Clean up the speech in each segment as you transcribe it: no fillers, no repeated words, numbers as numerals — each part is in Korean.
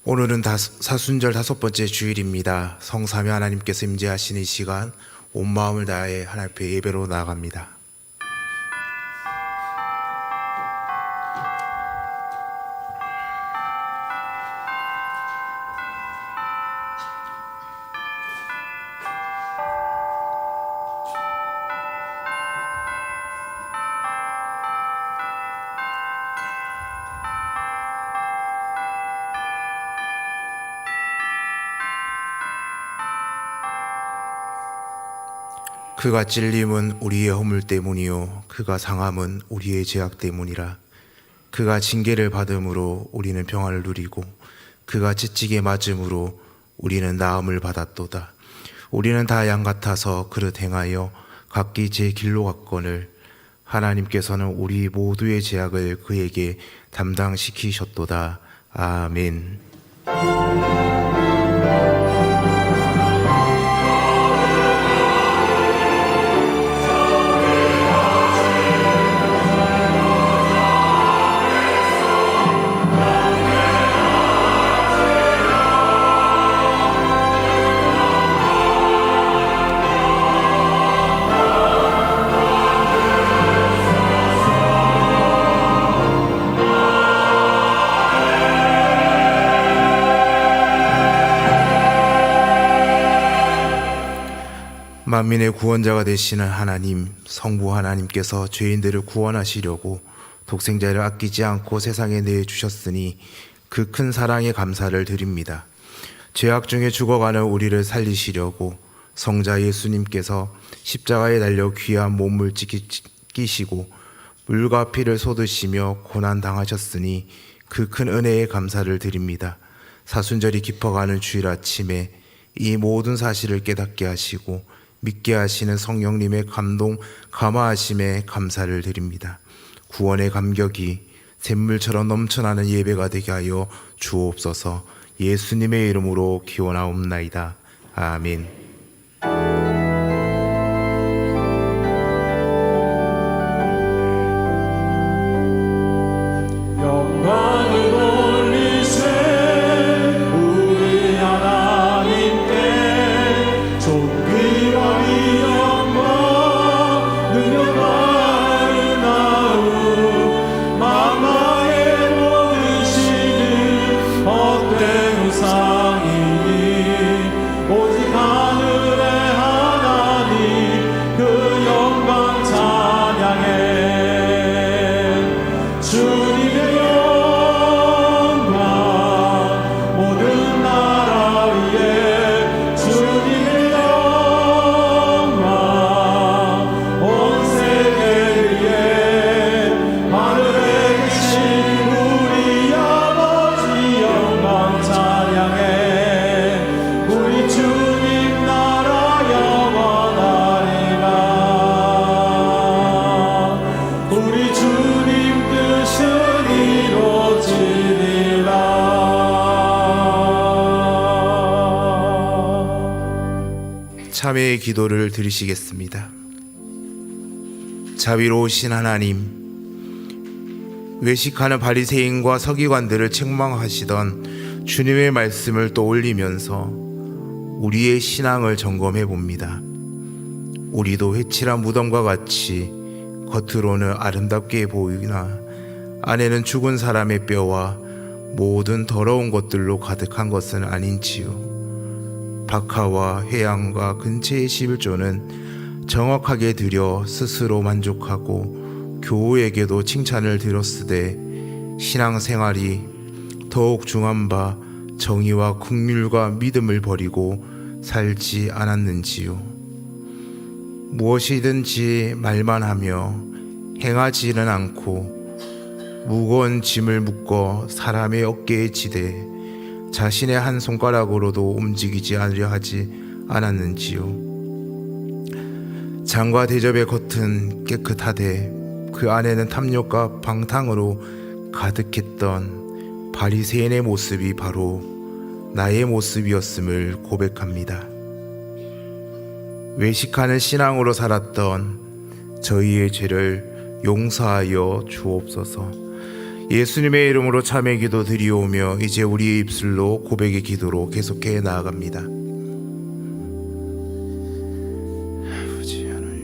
오늘은 사순절 5번째 주일입니다. 성삼위 하나님께서 임재하시는 이 시간 온 마음을 다해 하나님 앞에 예배로 나아갑니다. 그가 찔림은 우리의 허물 때문이요 그가 상함은 우리의 죄악 때문이라. 그가 징계를 받음으로 우리는 평안을 누리고 그가 채찍에 맞음으로 우리는 나음을 받았도다. 우리는 다 양 같아서 그릇 행하여 각기 제 길로 갔거늘 하나님께서는 우리 모두의 죄악을 그에게 담당시키셨도다. 아멘. 만민의 구원자가 되시는 하나님, 성부 하나님께서 죄인들을 구원하시려고 독생자를 아끼지 않고 세상에 내주셨으니 그 큰 사랑에 감사를 드립니다. 죄악 중에 죽어가는 우리를 살리시려고 성자 예수님께서 십자가에 달려 귀한 몸을 지키시고 물과 피를 쏟으시며 고난 당하셨으니 그 큰 은혜에 감사를 드립니다. 사순절이 깊어가는 주일 아침에 이 모든 사실을 깨닫게 하시고 믿게 하시는 성령님의 감동, 감화하심에 감사를 드립니다. 구원의 감격이 샘물처럼 넘쳐나는 예배가 되게 하여 주옵소서. 예수님의 이름으로 기원하옵나이다. 아멘. 참회의 기도를 드리시겠습니다. 자비로우신 하나님, 외식하는 바리새인과 서기관들을 책망하시던 주님의 말씀을 떠올리면서 우리의 신앙을 점검해 봅니다. 우리도 회칠한 무덤과 같이 겉으로는 아름답게 보이나 안에는 죽은 사람의 뼈와 모든 더러운 것들로 가득한 것은 아닌지요. 박하와 회양과 근처의 11조는 정확하게 드려 스스로 만족하고 교우에게도 칭찬을 들었으되 신앙생활이 더욱 중한 바 정의와 긍휼과 믿음을 버리고 살지 않았는지요. 무엇이든지 말만 하며 행하지는 않고 무거운 짐을 묶어 사람의 어깨에 지대 자신의 한 손가락으로도 움직이지 않으려 하지 않았는지요. 잔과 대접의 겉은 깨끗하되 그 안에는 탐욕과 방탕으로 가득했던 바리새인의 모습이 바로 나의 모습이었음을 고백합니다. 외식하는 신앙으로 살았던 저희의 죄를 용서하여 주옵소서. 예수님의 이름으로 참회 기도 드리오며 이제 우리의 입술로 고백의 기도로 계속해 나아갑니다. 아버지 하나님,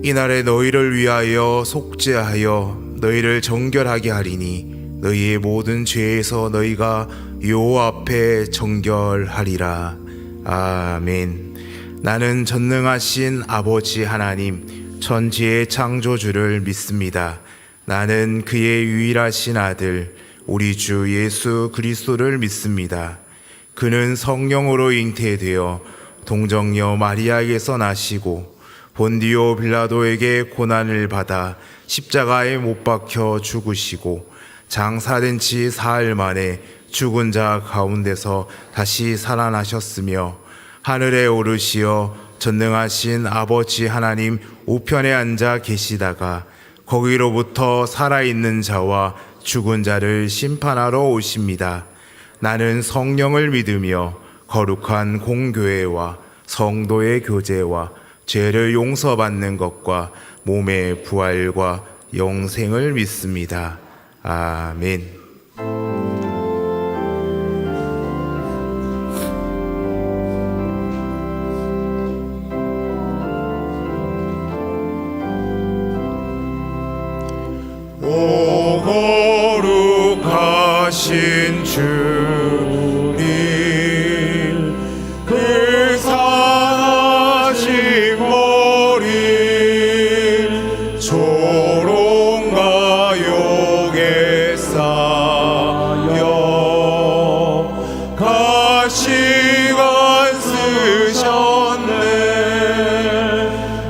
이날에 너희를 위하여 속죄하여 너희를 정결하게 하리니 너희의 모든 죄에서 너희가 여호와 앞에 정결하리라. 아멘. 나는 전능하신 아버지 하나님 천지의 창조주를 믿습니다. 나는 그의 유일하신 아들 우리 주 예수 그리스도를 믿습니다. 그는 성령으로 잉태되어 동정녀 마리아에게서 나시고 본디오 빌라도에게 고난을 받아 십자가에 못 박혀 죽으시고 장사된 지 사흘 만에 죽은 자 가운데서 다시 살아나셨으며 하늘에 오르시어 전능하신 아버지 하나님 우편에 앉아 계시다가 거기로부터 살아있는 자와 죽은 자를 심판하러 오십니다. 나는 성령을 믿으며 거룩한 공교회와 성도의 교제와 죄를 용서받는 것과 몸의 부활과 영생을 믿습니다. 아멘. 오 거룩하신 주님, 그 상하신 머리 조롱과 욕에 쌓여 가시관 쓰셨네.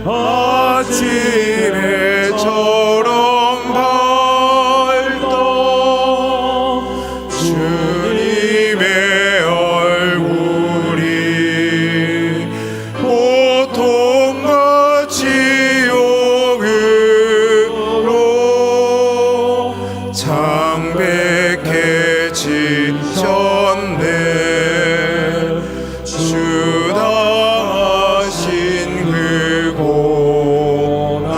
아침에 처럼 밝던 주님의 얼굴이 보통같이 욕으로 창백해지셨네. 주당하신 그 고난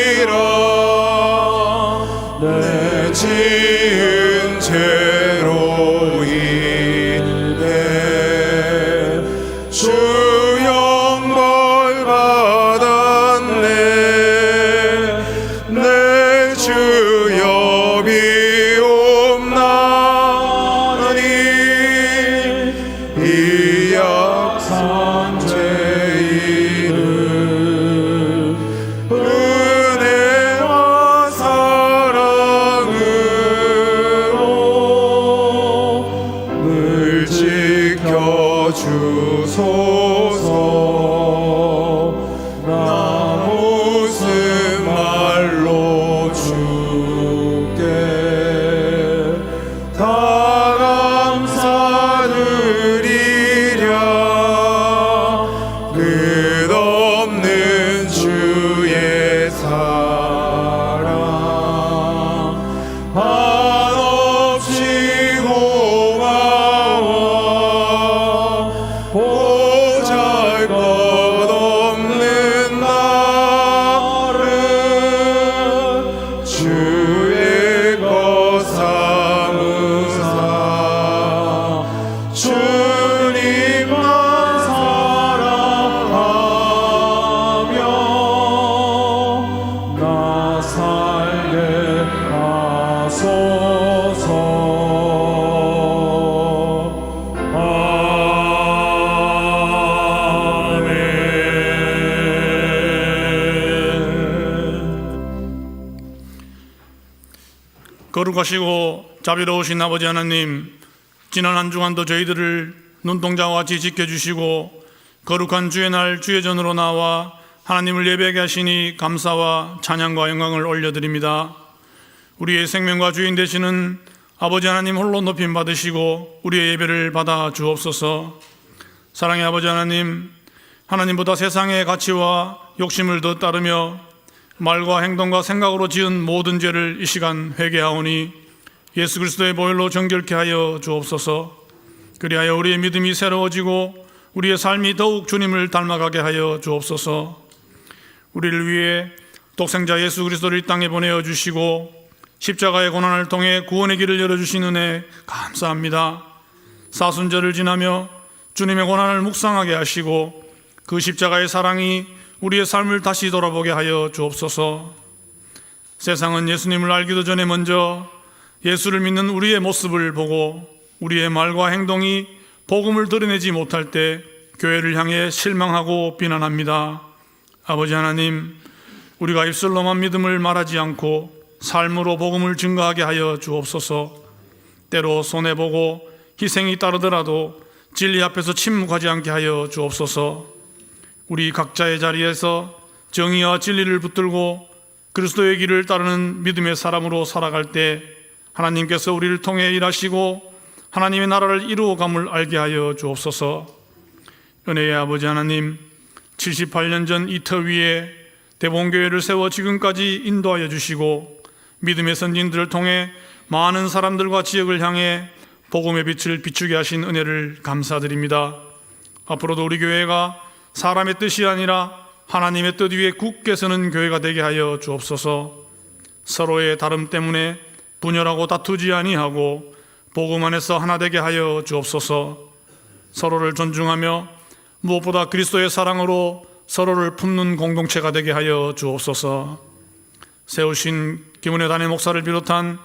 죄인이함이라. 내 지은 죄로 인해 주 형벌 받았네. 내 주여 비옵나니 이 약한 죄인을 은혜와 사랑으로 늘 지켜주소서. 나 무슨 말로 주께 다 감사드리랴. 끝없는 주의 사랑 한없이 고마워. 보잘것없는 나를 주의 것 삼으사 주님만 사랑하며 나 살게 하소서. 거룩하시고 자비로우신 아버지 하나님, 지난 한 주간도 저희들을 눈동자와 같이 지켜주시고 거룩한 주의 날 주의 전으로 나와 하나님을 예배하게 하시니 감사와 찬양과 영광을 올려드립니다. 우리의 생명과 주인 되시는 아버지 하나님 홀로 높임 받으시고 우리의 예배를 받아 주옵소서. 사랑의 아버지 하나님, 하나님보다 세상의 가치와 욕심을 더 따르며 말과 행동과 생각으로 지은 모든 죄를 이 시간 회개하오니 예수 그리스도의 보혈로 정결케 하여 주옵소서. 그리하여 우리의 믿음이 새로워지고 우리의 삶이 더욱 주님을 닮아가게 하여 주옵소서. 우리를 위해 독생자 예수 그리스도를 이 땅에 보내어 주시고 십자가의 고난을 통해 구원의 길을 열어주신 은혜 감사합니다. 사순절을 지나며 주님의 고난을 묵상하게 하시고 그 십자가의 사랑이 우리의 삶을 다시 돌아보게 하여 주옵소서. 세상은 예수님을 알기도 전에 먼저 예수를 믿는 우리의 모습을 보고 우리의 말과 행동이 복음을 드러내지 못할 때 교회를 향해 실망하고 비난합니다. 아버지 하나님, 우리가 입술로만 믿음을 말하지 않고 삶으로 복음을 증거하게 하여 주옵소서. 때로 손해보고 희생이 따르더라도 진리 앞에서 침묵하지 않게 하여 주옵소서. 우리 각자의 자리에서 정의와 진리를 붙들고 그리스도의 길을 따르는 믿음의 사람으로 살아갈 때 하나님께서 우리를 통해 일하시고 하나님의 나라를 이루어감을 알게 하여 주옵소서. 은혜의 아버지 하나님, 78년 전 이 터 위에 대봉교회를 세워 지금까지 인도하여 주시고 믿음의 선진들을 통해 많은 사람들과 지역을 향해 복음의 빛을 비추게 하신 은혜를 감사드립니다. 앞으로도 우리 교회가 사람의 뜻이 아니라 하나님의 뜻 위에 굳게 서는 교회가 되게 하여 주옵소서. 서로의 다름 때문에 분열하고 다투지 아니하고 복음 안에서 하나 되게 하여 주옵소서. 서로를 존중하며 무엇보다 그리스도의 사랑으로 서로를 품는 공동체가 되게 하여 주옵소서. 세우신 김은혜 담임 목사를 비롯한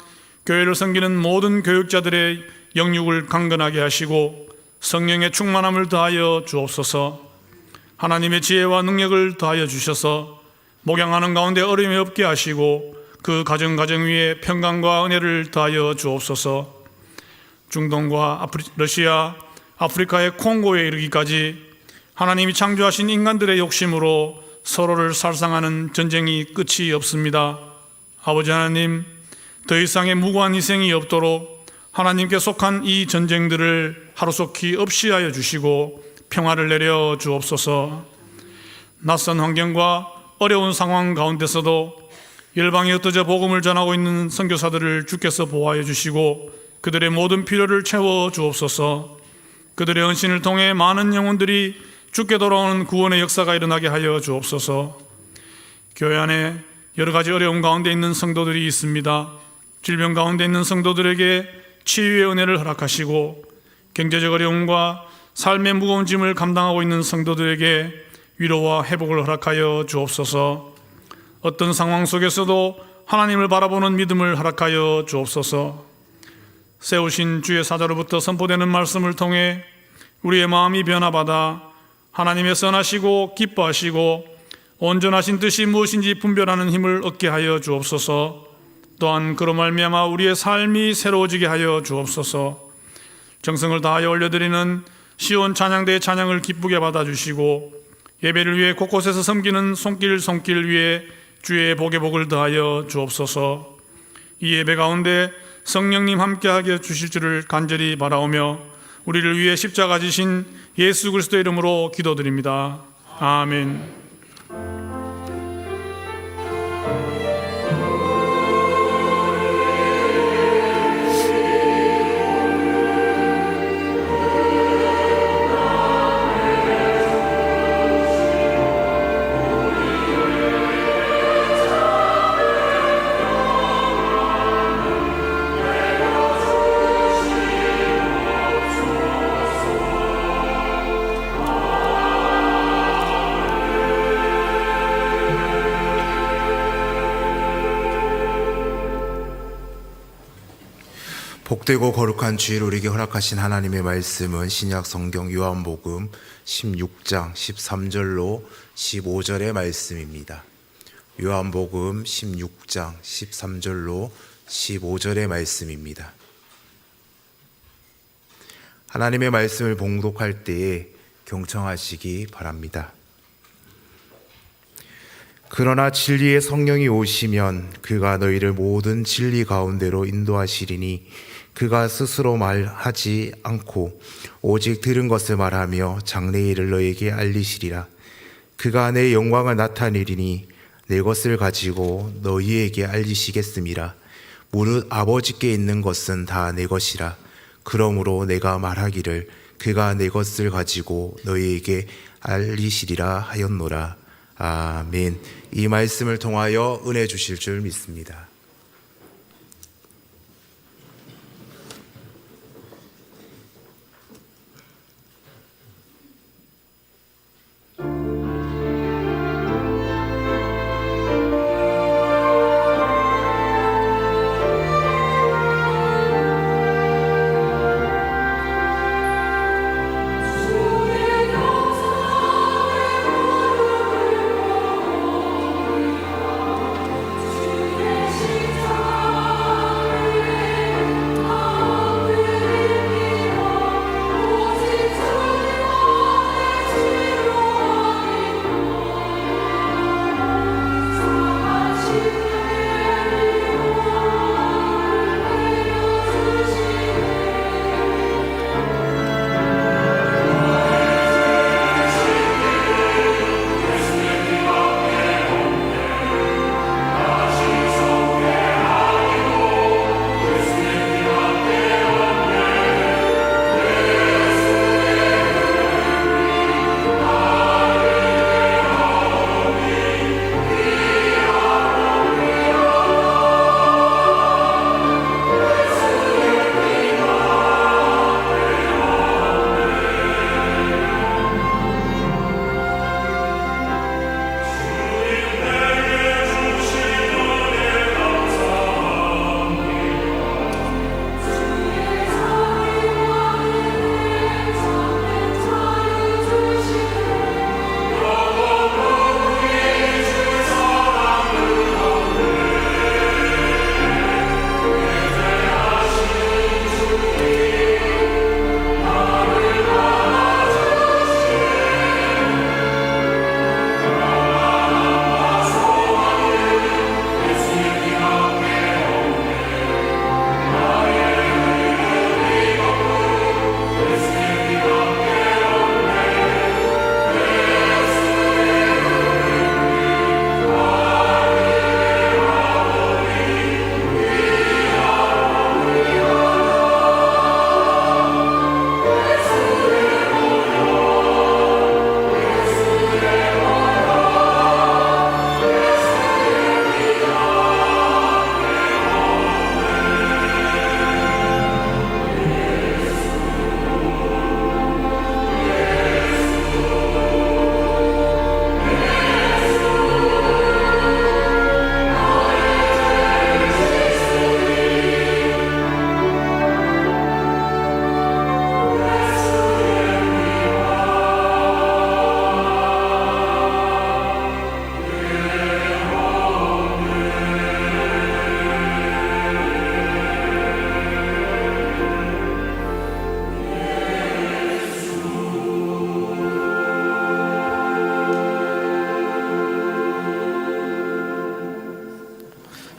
교회를 섬기는 모든 교육자들의 영육을 강건하게 하시고 성령의 충만함을 더하여 주옵소서. 하나님의 지혜와 능력을 더하여 주셔서 목양하는 가운데 어려움이 없게 하시고 그 가정 위에 평강과 은혜를 더하여 주옵소서. 중동과 러시아, 아프리카의 콩고에 이르기까지 하나님이 창조하신 인간들의 욕심으로 서로를 살상하는 전쟁이 끝이 없습니다. 아버지 하나님, 더 이상의 무고한 희생이 없도록 하나님께 속한 이 전쟁들을 하루속히 없이 하여 주시고 평화를 내려 주옵소서. 낯선 환경과 어려운 상황 가운데서도 열방에 흩어져 복음을 전하고 있는 선교사들을 주께서 보호하여 주시고 그들의 모든 필요를 채워 주옵소서. 그들의 헌신을 통해 많은 영혼들이 주께 돌아오는 구원의 역사가 일어나게 하여 주옵소서. 교회 안에 여러 가지 어려움 가운데 있는 성도들이 있습니다. 질병 가운데 있는 성도들에게 치유의 은혜를 허락하시고 경제적 어려움과 삶의 무거운 짐을 감당하고 있는 성도들에게 위로와 회복을 허락하여 주옵소서. 어떤 상황 속에서도 하나님을 바라보는 믿음을 허락하여 주옵소서. 세우신 주의 사자로부터 선포되는 말씀을 통해 우리의 마음이 변화받아 하나님의 선하시고 기뻐하시고 온전하신 뜻이 무엇인지 분별하는 힘을 얻게 하여 주옵소서. 또한 그로 말미암아 우리의 삶이 새로워지게 하여 주옵소서. 정성을 다하여 올려드리는 시온 찬양대의 찬양을 기쁘게 받아주시고 예배를 위해 곳곳에서 섬기는 손길 위에 주의 복의 복을 더하여 주옵소서. 이 예배 가운데 성령님 함께하게 주실 줄을 간절히 바라오며 우리를 위해 십자가 지신 예수 그리스도의 이름으로 기도드립니다. 아멘. 복되고 거룩한 주일 우리에게 허락하신 하나님의 말씀은 신약 성경 요한복음 16장 13절로 15절의 말씀입니다. 요한복음 16장 13절로 15절의 말씀입니다. 하나님의 말씀을 봉독할 때에 경청하시기 바랍니다. 그러나 진리의 성령이 오시면 그가 너희를 모든 진리 가운데로 인도하시리니 그가 스스로 말하지 않고 오직 들은 것을 말하며 장래일을 너에게 알리시리라. 그가 내 영광을 나타내리니 내 것을 가지고 너희에게 알리시겠음이라. 무릇 아버지께 있는 것은 다 내 것이라. 그러므로 내가 말하기를 그가 내 것을 가지고 너희에게 알리시리라 하였노라. 아멘. 이 말씀을 통하여 은혜 주실 줄 믿습니다.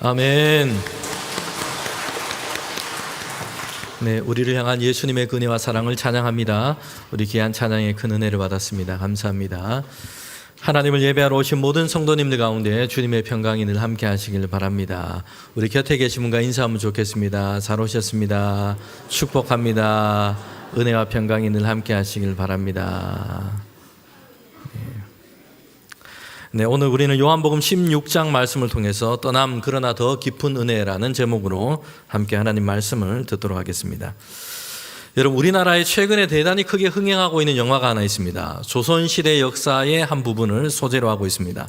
아멘. 네, 우리를 향한 예수님의 은혜와 사랑을 찬양합니다. 우리 귀한 찬양의 큰 은혜를 받았습니다. 감사합니다. 하나님을 예배하러 오신 모든 성도님들 가운데 주님의 평강이 늘 함께 하시길 바랍니다. 우리 곁에 계신 분과 인사하면 좋겠습니다. 잘 오셨습니다. 축복합니다. 은혜와 평강이 늘 함께 하시길 바랍니다. 네, 오늘 우리는 요한복음 16장 말씀을 통해서 떠남 그러나 더 깊은 은혜라는 제목으로 함께 하나님 말씀을 듣도록 하겠습니다. 여러분, 우리나라에 최근에 대단히 크게 흥행하고 있는 영화가 하나 있습니다. 조선시대 역사의 한 부분을 소재로 하고 있습니다.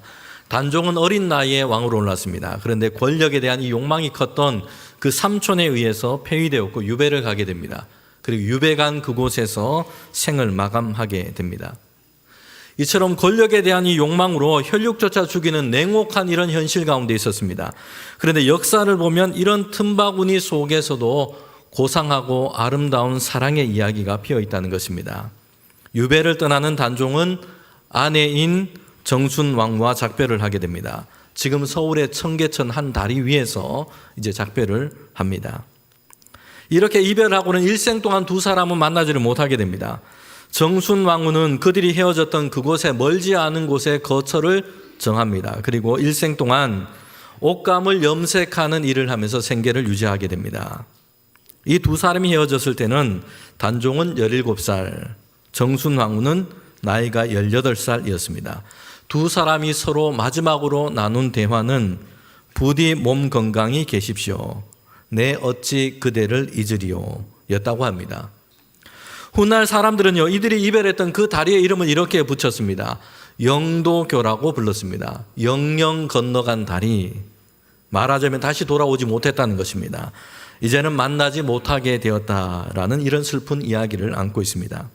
단종은 어린 나이에 왕으로 올랐습니다. 그런데 권력에 대한 이 욕망이 컸던 그 삼촌에 의해서 폐위되었고 유배를 가게 됩니다. 그리고 유배 간 그곳에서 생을 마감하게 됩니다. 이처럼 권력에 대한 이 욕망으로 혈육조차 죽이는 냉혹한 이런 현실 가운데 있었습니다. 그런데 역사를 보면 이런 틈바구니 속에서도 고상하고 아름다운 사랑의 이야기가 피어 있다는 것입니다. 유배를 떠나는 단종은 아내인 정순왕과 작별을 하게 됩니다. 지금 서울의 청계천 한 다리 위에서 이제 작별을 합니다. 이렇게 이별하고는 일생 동안 두 사람은 만나지를 못하게 됩니다. 정순 왕후는 그들이 헤어졌던 그곳에 멀지 않은 곳에 거처를 정합니다. 그리고 일생 동안 옷감을 염색하는 일을 하면서 생계를 유지하게 됩니다. 이 두 사람이 헤어졌을 때는 단종은 17살, 정순 왕후는 나이가 18살이었습니다. 두 사람이 서로 마지막으로 나눈 대화는 부디 몸 건강히 계십시오. 내 어찌 그대를 잊으리요 였다고 합니다. 훗날 사람들은요, 이들이 이별했던 그 다리의 이름을 이렇게 붙였습니다. 영도교라고 불렀습니다. 영영 건너간 다리. 말하자면 다시 돌아오지 못했다는 것입니다. 이제는 만나지 못하게 되었다라는 이런 슬픈 이야기를 안고 있습니다.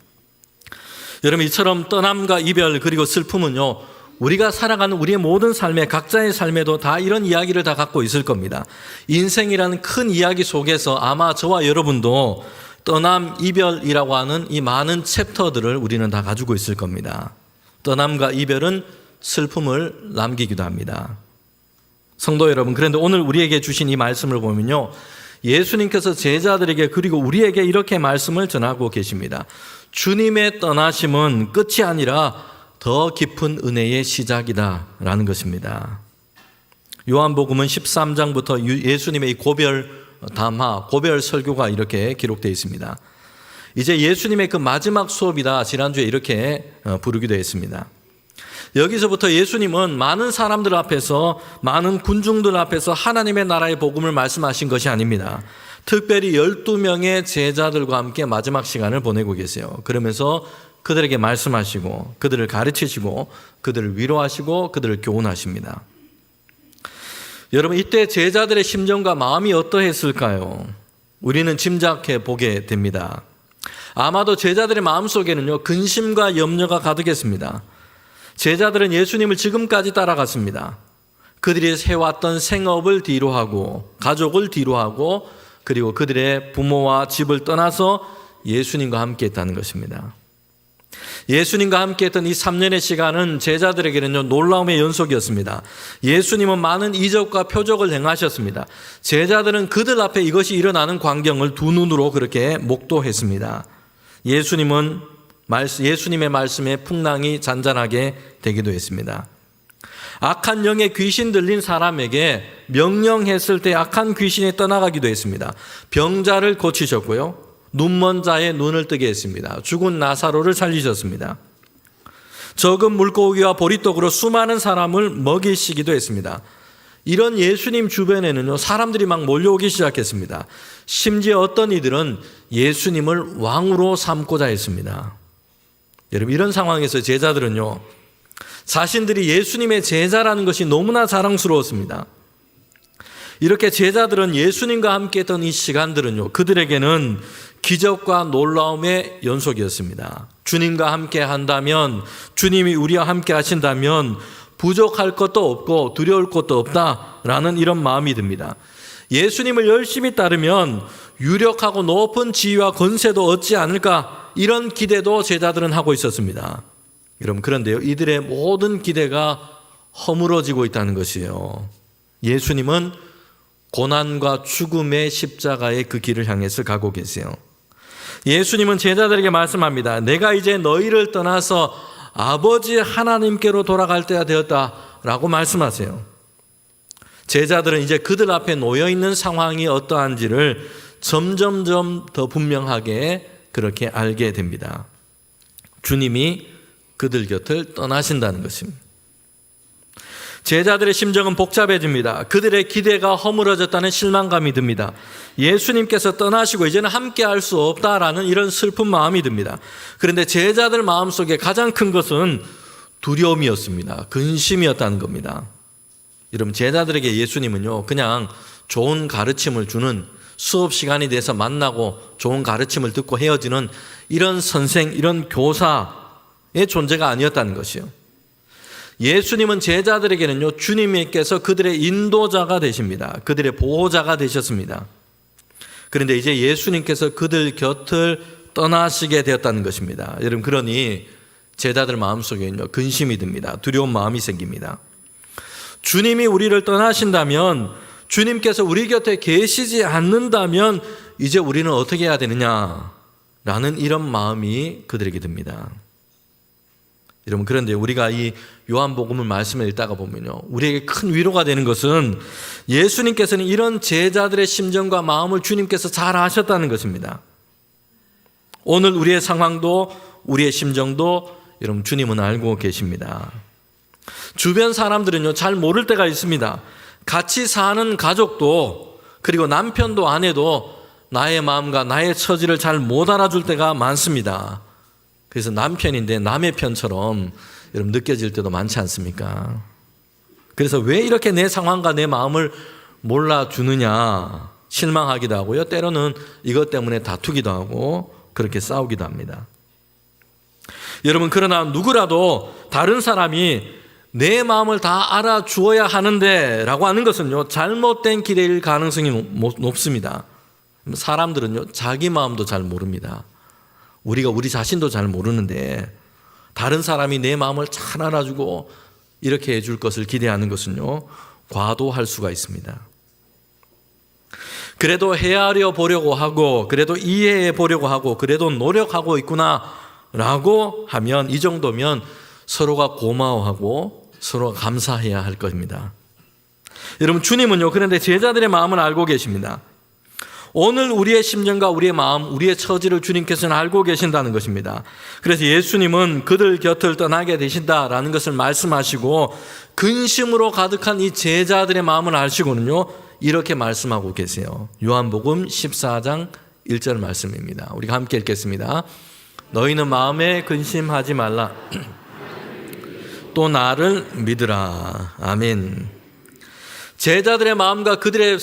여러분, 이처럼 떠남과 이별 그리고 슬픔은요, 우리가 살아가는 우리의 모든 삶에, 각자의 삶에도 다 이런 이야기를 다 갖고 있을 겁니다. 인생이라는 큰 이야기 속에서 아마 저와 여러분도 떠남, 이별이라고 하는 이 많은 챕터들을 우리는 다 가지고 있을 겁니다. 떠남과 이별은 슬픔을 남기기도 합니다. 성도 여러분, 그런데 오늘 우리에게 주신 이 말씀을 보면요, 예수님께서 제자들에게 그리고 우리에게 이렇게 말씀을 전하고 계십니다. 주님의 떠나심은 끝이 아니라 더 깊은 은혜의 시작이다라는 것입니다. 요한복음은 13장부터 예수님의 이 고별 담화, 고별 설교가 이렇게 기록되어 있습니다. 이제 예수님의 그 마지막 수업이다, 지난주에 이렇게 부르기도 했습니다. 여기서부터 예수님은 많은 사람들 앞에서, 많은 군중들 앞에서 하나님의 나라의 복음을 말씀하신 것이 아닙니다. 특별히 12명의 제자들과 함께 마지막 시간을 보내고 계세요. 그러면서 그들에게 말씀하시고, 그들을 가르치시고, 그들을 위로하시고, 그들을 교훈하십니다. 여러분, 이때 제자들의 심정과 마음이 어떠했을까요? 우리는 짐작해 보게 됩니다. 아마도 제자들의 마음속에는요, 근심과 염려가 가득했습니다. 제자들은 예수님을 지금까지 따라갔습니다. 그들이 해왔던 생업을 뒤로하고, 가족을 뒤로하고, 그리고 그들의 부모와 집을 떠나서 예수님과 함께 했다는 것입니다. 예수님과 함께 했던 이 3년의 시간은 제자들에게는요, 놀라움의 연속이었습니다. 예수님은 많은 이적과 표적을 행하셨습니다. 제자들은 그들 앞에 이것이 일어나는 광경을 두 눈으로 그렇게 목도했습니다. 예수님의 말씀에 풍랑이 잔잔하게 되기도 했습니다. 악한 영에 귀신 들린 사람에게 명령했을 때 악한 귀신이 떠나가기도 했습니다. 병자를 고치셨고요, 눈먼 자의 눈을 뜨게 했습니다. 죽은 나사로를 살리셨습니다. 적은 물고기와 보리떡으로 수많은 사람을 먹이시기도 했습니다. 이런 예수님 주변에는요, 사람들이 막 몰려오기 시작했습니다. 심지어 어떤 이들은 예수님을 왕으로 삼고자 했습니다. 여러분, 이런 상황에서 제자들은요, 자신들이 예수님의 제자라는 것이 너무나 자랑스러웠습니다. 이렇게 제자들은 예수님과 함께 했던 이 시간들은요, 그들에게는 기적과 놀라움의 연속이었습니다. 주님과 함께 한다면, 주님이 우리와 함께 하신다면 부족할 것도 없고 두려울 것도 없다라는 이런 마음이 듭니다. 예수님을 열심히 따르면 유력하고 높은 지위와 권세도 얻지 않을까, 이런 기대도 제자들은 하고 있었습니다. 여러분, 그런데요, 이들의 모든 기대가 허물어지고 있다는 것이에요. 예수님은 고난과 죽음의 십자가의 그 길을 향해서 가고 계세요. 예수님은 제자들에게 말씀합니다. 내가 이제 너희를 떠나서 아버지 하나님께로 돌아갈 때가 되었다라고 말씀하세요. 제자들은 이제 그들 앞에 놓여있는 상황이 어떠한지를 점점점 더 분명하게 그렇게 알게 됩니다. 주님이 그들 곁을 떠나신다는 것입니다. 제자들의 심정은 복잡해집니다. 그들의 기대가 허물어졌다는 실망감이 듭니다. 예수님께서 떠나시고 이제는 함께 할 수 없다라는 이런 슬픈 마음이 듭니다. 그런데 제자들 마음속에 가장 큰 것은 두려움이었습니다. 근심이었다는 겁니다. 여러분, 제자들에게 예수님은요, 그냥 좋은 가르침을 주는, 수업 시간이 돼서 만나고 좋은 가르침을 듣고 헤어지는 이런 선생, 이런 교사의 존재가 아니었다는 것이요. 예수님은 제자들에게는요, 주님께서 그들의 인도자가 되십니다. 그들의 보호자가 되셨습니다. 그런데 이제 예수님께서 그들 곁을 떠나시게 되었다는 것입니다. 여러분, 그러니 제자들 마음속에는요, 근심이 듭니다. 두려운 마음이 생깁니다. 주님이 우리를 떠나신다면, 주님께서 우리 곁에 계시지 않는다면 이제 우리는 어떻게 해야 되느냐라는 이런 마음이 그들에게 듭니다. 여러분, 그런데 우리가 이 요한복음을 말씀을 읽다가 보면요, 우리에게 큰 위로가 되는 것은 예수님께서는 이런 제자들의 심정과 마음을 주님께서 잘 아셨다는 것입니다. 오늘 우리의 상황도 우리의 심정도 여러분 주님은 알고 계십니다. 주변 사람들은요, 잘 모를 때가 있습니다. 같이 사는 가족도, 그리고 남편도 아내도 나의 마음과 나의 처지를 잘 못 알아줄 때가 많습니다. 그래서 남편인데 남의 편처럼 여러분 느껴질 때도 많지 않습니까? 그래서 왜 이렇게 내 상황과 내 마음을 몰라주느냐 실망하기도 하고요. 때로는 이것 때문에 다투기도 하고 그렇게 싸우기도 합니다. 여러분, 그러나 누구라도 다른 사람이 내 마음을 다 알아주어야 하는데 라고 하는 것은요, 잘못된 길일 가능성이 높습니다. 사람들은요, 자기 마음도 잘 모릅니다. 우리가 우리 자신도 잘 모르는데 다른 사람이 내 마음을 잘 알아주고 이렇게 해줄 것을 기대하는 것은요, 과도할 수가 있습니다. 그래도 헤아려 보려고 하고, 그래도 이해해 보려고 하고, 그래도 노력하고 있구나 라고 하면, 이 정도면 서로가 고마워하고 서로가 감사해야 할 것입니다. 여러분, 주님은요, 그런데 제자들의 마음을 알고 계십니다. 오늘 우리의 심정과 우리의 마음, 우리의 처지를 주님께서는 알고 계신다는 것입니다. 그래서 예수님은 그들 곁을 떠나게 되신다라는 것을 말씀하시고, 근심으로 가득한 이 제자들의 마음을 아시고는요, 이렇게 말씀하고 계세요. 요한복음 14장 1절 말씀입니다. 우리가 함께 읽겠습니다. 너희는 마음에 근심하지 말라. 또 나를 믿으라. 아멘. 제자들의 마음과 그들의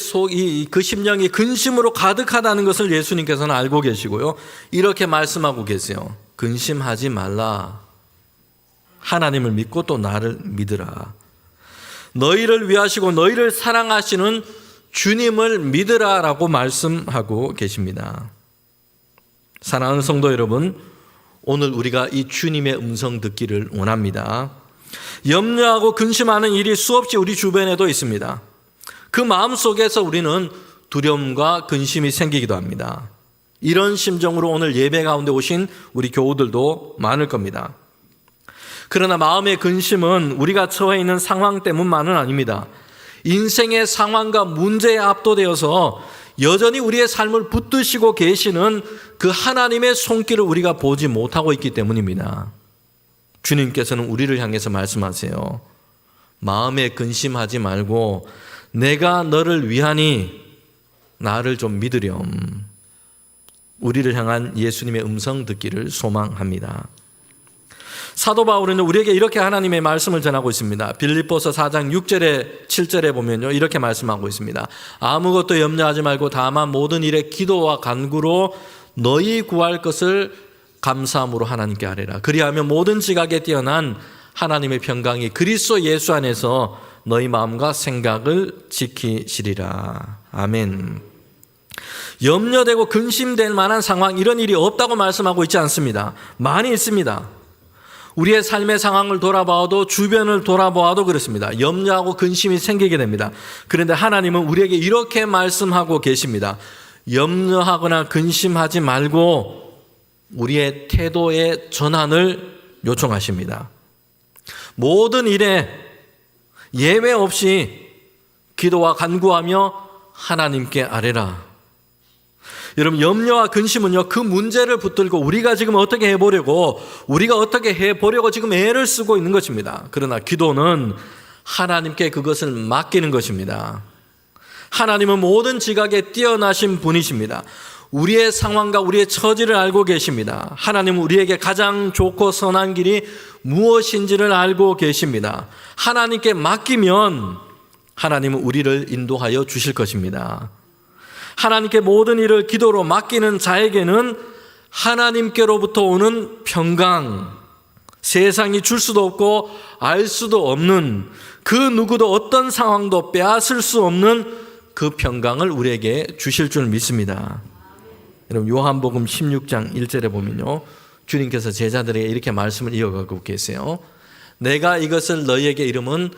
그 심령이 근심으로 가득하다는 것을 예수님께서는 알고 계시고요, 이렇게 말씀하고 계세요. 근심하지 말라. 하나님을 믿고 또 나를 믿으라. 너희를 위하시고 너희를 사랑하시는 주님을 믿으라라고 말씀하고 계십니다. 사랑하는 성도 여러분, 오늘 우리가 이 주님의 음성 듣기를 원합니다. 염려하고 근심하는 일이 수없이 우리 주변에도 있습니다. 그 마음 속에서 우리는 두려움과 근심이 생기기도 합니다. 이런 심정으로 오늘 예배 가운데 오신 우리 교우들도 많을 겁니다. 그러나 마음의 근심은 우리가 처해 있는 상황 때문만은 아닙니다. 인생의 상황과 문제에 압도되어서 여전히 우리의 삶을 붙드시고 계시는 그 하나님의 손길을 우리가 보지 못하고 있기 때문입니다. 주님께서는 우리를 향해서 말씀하세요. 마음에 근심하지 말고 내가 너를 위하니 나를 좀 믿으렴. 우리를 향한 예수님의 음성 듣기를 소망합니다. 사도 바울은 우리에게 이렇게 하나님의 말씀을 전하고 있습니다. 빌립보서 4장 6절에 7절에 보면요, 이렇게 말씀하고 있습니다. 아무것도 염려하지 말고 다만 모든 일에 기도와 간구로 너희 구할 것을 감사함으로 하나님께 아뢰라. 그리하면 모든 지각에 뛰어난 하나님의 평강이 그리스도 예수 안에서 너희 마음과 생각을 지키시리라. 아멘. 염려되고 근심될 만한 상황, 이런 일이 없다고 말씀하고 있지 않습니다. 많이 있습니다. 우리의 삶의 상황을 돌아봐도, 주변을 돌아봐도 그렇습니다. 염려하고 근심이 생기게 됩니다. 그런데 하나님은 우리에게 이렇게 말씀하고 계십니다. 염려하거나 근심하지 말고 우리의 태도의 전환을 요청하십니다. 모든 일에 예외 없이 기도와 간구하며 하나님께 아뢰라. 여러분, 염려와 근심은요, 그 문제를 붙들고 우리가 지금 어떻게 해보려고 지금 애를 쓰고 있는 것입니다. 그러나 기도는 하나님께 그것을 맡기는 것입니다. 하나님은 모든 지각에 뛰어나신 분이십니다. 우리의 상황과 우리의 처지를 알고 계십니다. 하나님은 우리에게 가장 좋고 선한 길이 무엇인지를 알고 계십니다. 하나님께 맡기면 하나님은 우리를 인도하여 주실 것입니다. 하나님께 모든 일을 기도로 맡기는 자에게는 하나님께로부터 오는 평강, 세상이 줄 수도 없고 알 수도 없는, 그 누구도 어떤 상황도 빼앗을 수 없는 그 평강을 우리에게 주실 줄 믿습니다. 여러분, 요한복음 16장 1절에 보면요, 주님께서 제자들에게 이렇게 말씀을 이어가고 계세요. 내가 이것을 너희에게 이름은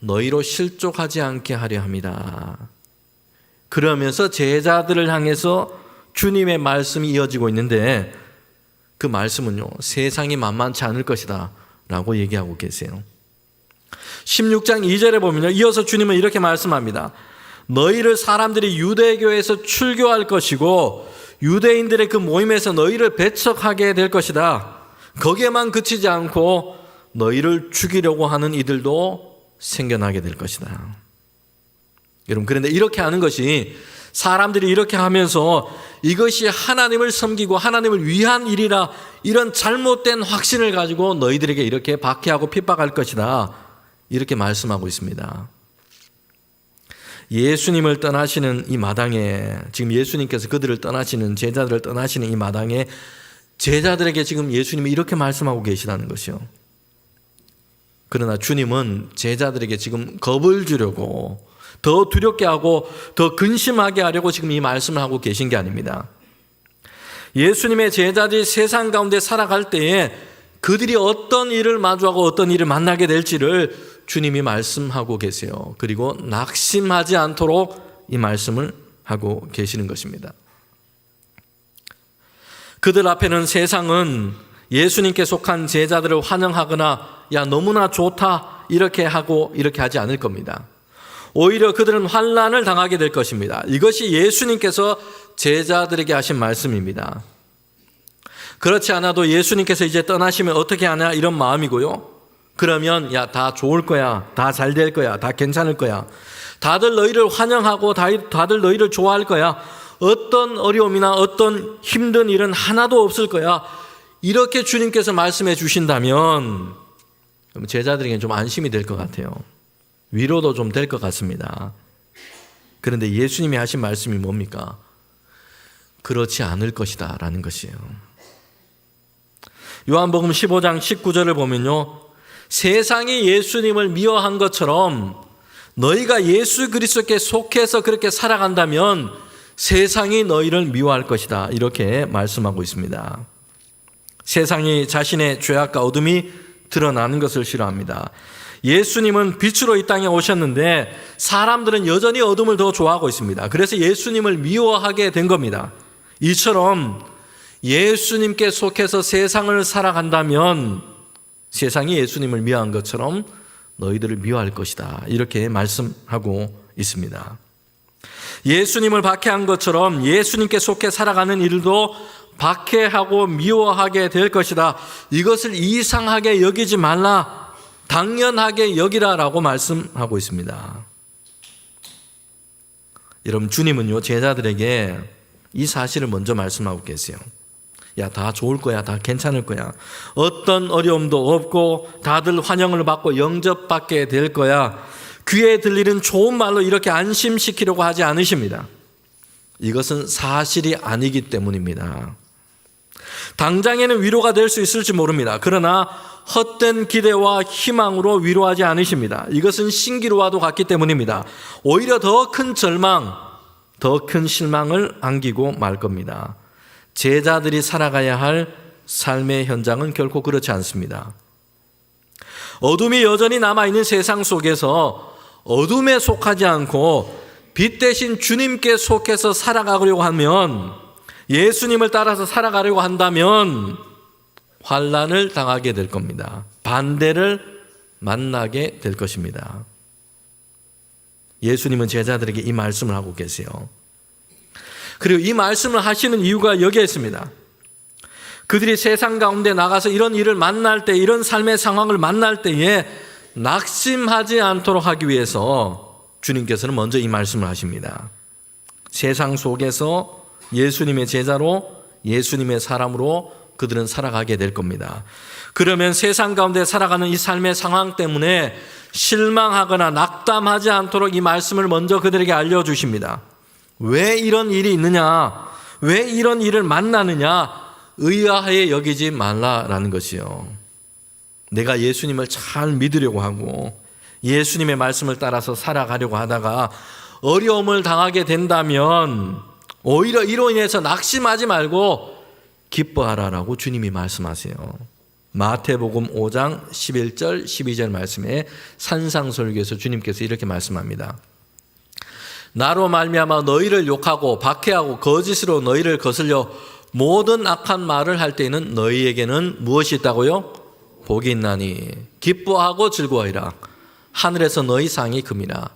너희로 실족하지 않게 하려 합니다. 그러면서 제자들을 향해서 주님의 말씀이 이어지고 있는데 그 말씀은요, 세상이 만만치 않을 것이다 라고 얘기하고 계세요. 16장 2절에 보면요, 이어서 주님은 이렇게 말씀합니다. 너희를 사람들이 유대교에서 출교할 것이고 유대인들의 그 모임에서 너희를 배척하게 될 것이다. 거기에만 그치지 않고 너희를 죽이려고 하는 이들도 생겨나게 될 것이다. 여러분, 그런데 이렇게 하는 것이, 사람들이 이렇게 하면서 이것이 하나님을 섬기고 하나님을 위한 일이라, 이런 잘못된 확신을 가지고 너희들에게 이렇게 박해하고 핍박할 것이다, 이렇게 말씀하고 있습니다. 예수님을 떠나시는 이 마당에, 지금 예수님께서 그들을 떠나시는, 제자들을 떠나시는 이 마당에 제자들에게 지금 예수님이 이렇게 말씀하고 계시다는 것이요. 그러나 주님은 제자들에게 지금 겁을 주려고, 더 두렵게 하고 더 근심하게 하려고 지금 이 말씀을 하고 계신 게 아닙니다. 예수님의 제자들이 세상 가운데 살아갈 때에 그들이 어떤 일을 마주하고 어떤 일을 만나게 될지를 주님이 말씀하고 계세요. 그리고 낙심하지 않도록 이 말씀을 하고 계시는 것입니다. 그들 앞에는 세상은 예수님께 속한 제자들을 환영하거나 야 너무나 좋다 이렇게 하고 이렇게 하지 않을 겁니다. 오히려 그들은 환난을 당하게 될 것입니다. 이것이 예수님께서 제자들에게 하신 말씀입니다. 그렇지 않아도 예수님께서 이제 떠나시면 어떻게 하냐 이런 마음이고요. 그러면 야 다 좋을 거야, 다 잘 될 거야, 다 괜찮을 거야, 다들 너희를 환영하고 다들 너희를 좋아할 거야, 어떤 어려움이나 어떤 힘든 일은 하나도 없을 거야, 이렇게 주님께서 말씀해 주신다면 제자들에게는 좀 안심이 될 것 같아요. 위로도 좀 될 것 같습니다. 그런데 예수님이 하신 말씀이 뭡니까? 그렇지 않을 것이다 라는 것이에요. 요한복음 15장 19절을 보면요, 세상이 예수님을 미워한 것처럼 너희가 예수 그리스도께 속해서 그렇게 살아간다면 세상이 너희를 미워할 것이다, 이렇게 말씀하고 있습니다. 세상이 자신의 죄악과 어둠이 드러나는 것을 싫어합니다. 예수님은 빛으로 이 땅에 오셨는데 사람들은 여전히 어둠을 더 좋아하고 있습니다. 그래서 예수님을 미워하게 된 겁니다. 이처럼 예수님께 속해서 세상을 살아간다면 세상이 예수님을 미워한 것처럼 너희들을 미워할 것이다, 이렇게 말씀하고 있습니다. 예수님을 박해한 것처럼 예수님께 속해 살아가는 이들도 박해하고 미워하게 될 것이다. 이것을 이상하게 여기지 말라, 당연하게 여기라라고 말씀하고 있습니다. 여러분, 주님은요 제자들에게 이 사실을 먼저 말씀하고 계세요. 야, 다 좋을 거야, 다 괜찮을 거야, 어떤 어려움도 없고 다들 환영을 받고 영접받게 될 거야, 귀에 들리는 좋은 말로 이렇게 안심시키려고 하지 않으십니다. 이것은 사실이 아니기 때문입니다. 당장에는 위로가 될 수 있을지 모릅니다. 그러나 헛된 기대와 희망으로 위로하지 않으십니다. 이것은 신기루와도 같기 때문입니다. 오히려 더 큰 절망, 더 큰 실망을 안기고 말 겁니다. 제자들이 살아가야 할 삶의 현장은 결코 그렇지 않습니다. 어둠이 여전히 남아있는 세상 속에서 어둠에 속하지 않고 빛 대신 주님께 속해서 살아가려고 하면, 예수님을 따라서 살아가려고 한다면 환난을 당하게 될 겁니다. 반대를 만나게 될 것입니다. 예수님은 제자들에게 이 말씀을 하고 계세요. 그리고 이 말씀을 하시는 이유가 여기에 있습니다. 그들이 세상 가운데 나가서 이런 일을 만날 때, 이런 삶의 상황을 만날 때에 낙심하지 않도록 하기 위해서 주님께서는 먼저 이 말씀을 하십니다. 세상 속에서 예수님의 제자로, 예수님의 사람으로 그들은 살아가게 될 겁니다. 그러면 세상 가운데 살아가는 이 삶의 상황 때문에 실망하거나 낙담하지 않도록 이 말씀을 먼저 그들에게 알려주십니다. 왜 이런 일이 있느냐, 왜 이런 일을 만나느냐, 의아하게 여기지 말라라는 것이요. 내가 예수님을 잘 믿으려고 하고 예수님의 말씀을 따라서 살아가려고 하다가 어려움을 당하게 된다면 오히려 이로 인해서 낙심하지 말고 기뻐하라라고 주님이 말씀하세요. 마태복음 5장 11절 12절 말씀에 산상설교에서 주님께서 이렇게 말씀합니다. 나로 말미암아 너희를 욕하고 박해하고 거짓으로 너희를 거슬려 모든 악한 말을 할 때에는 너희에게는 무엇이 있다고요? 복이 있나니 기뻐하고 즐거워하리라. 하늘에서 너희 상이 금이라.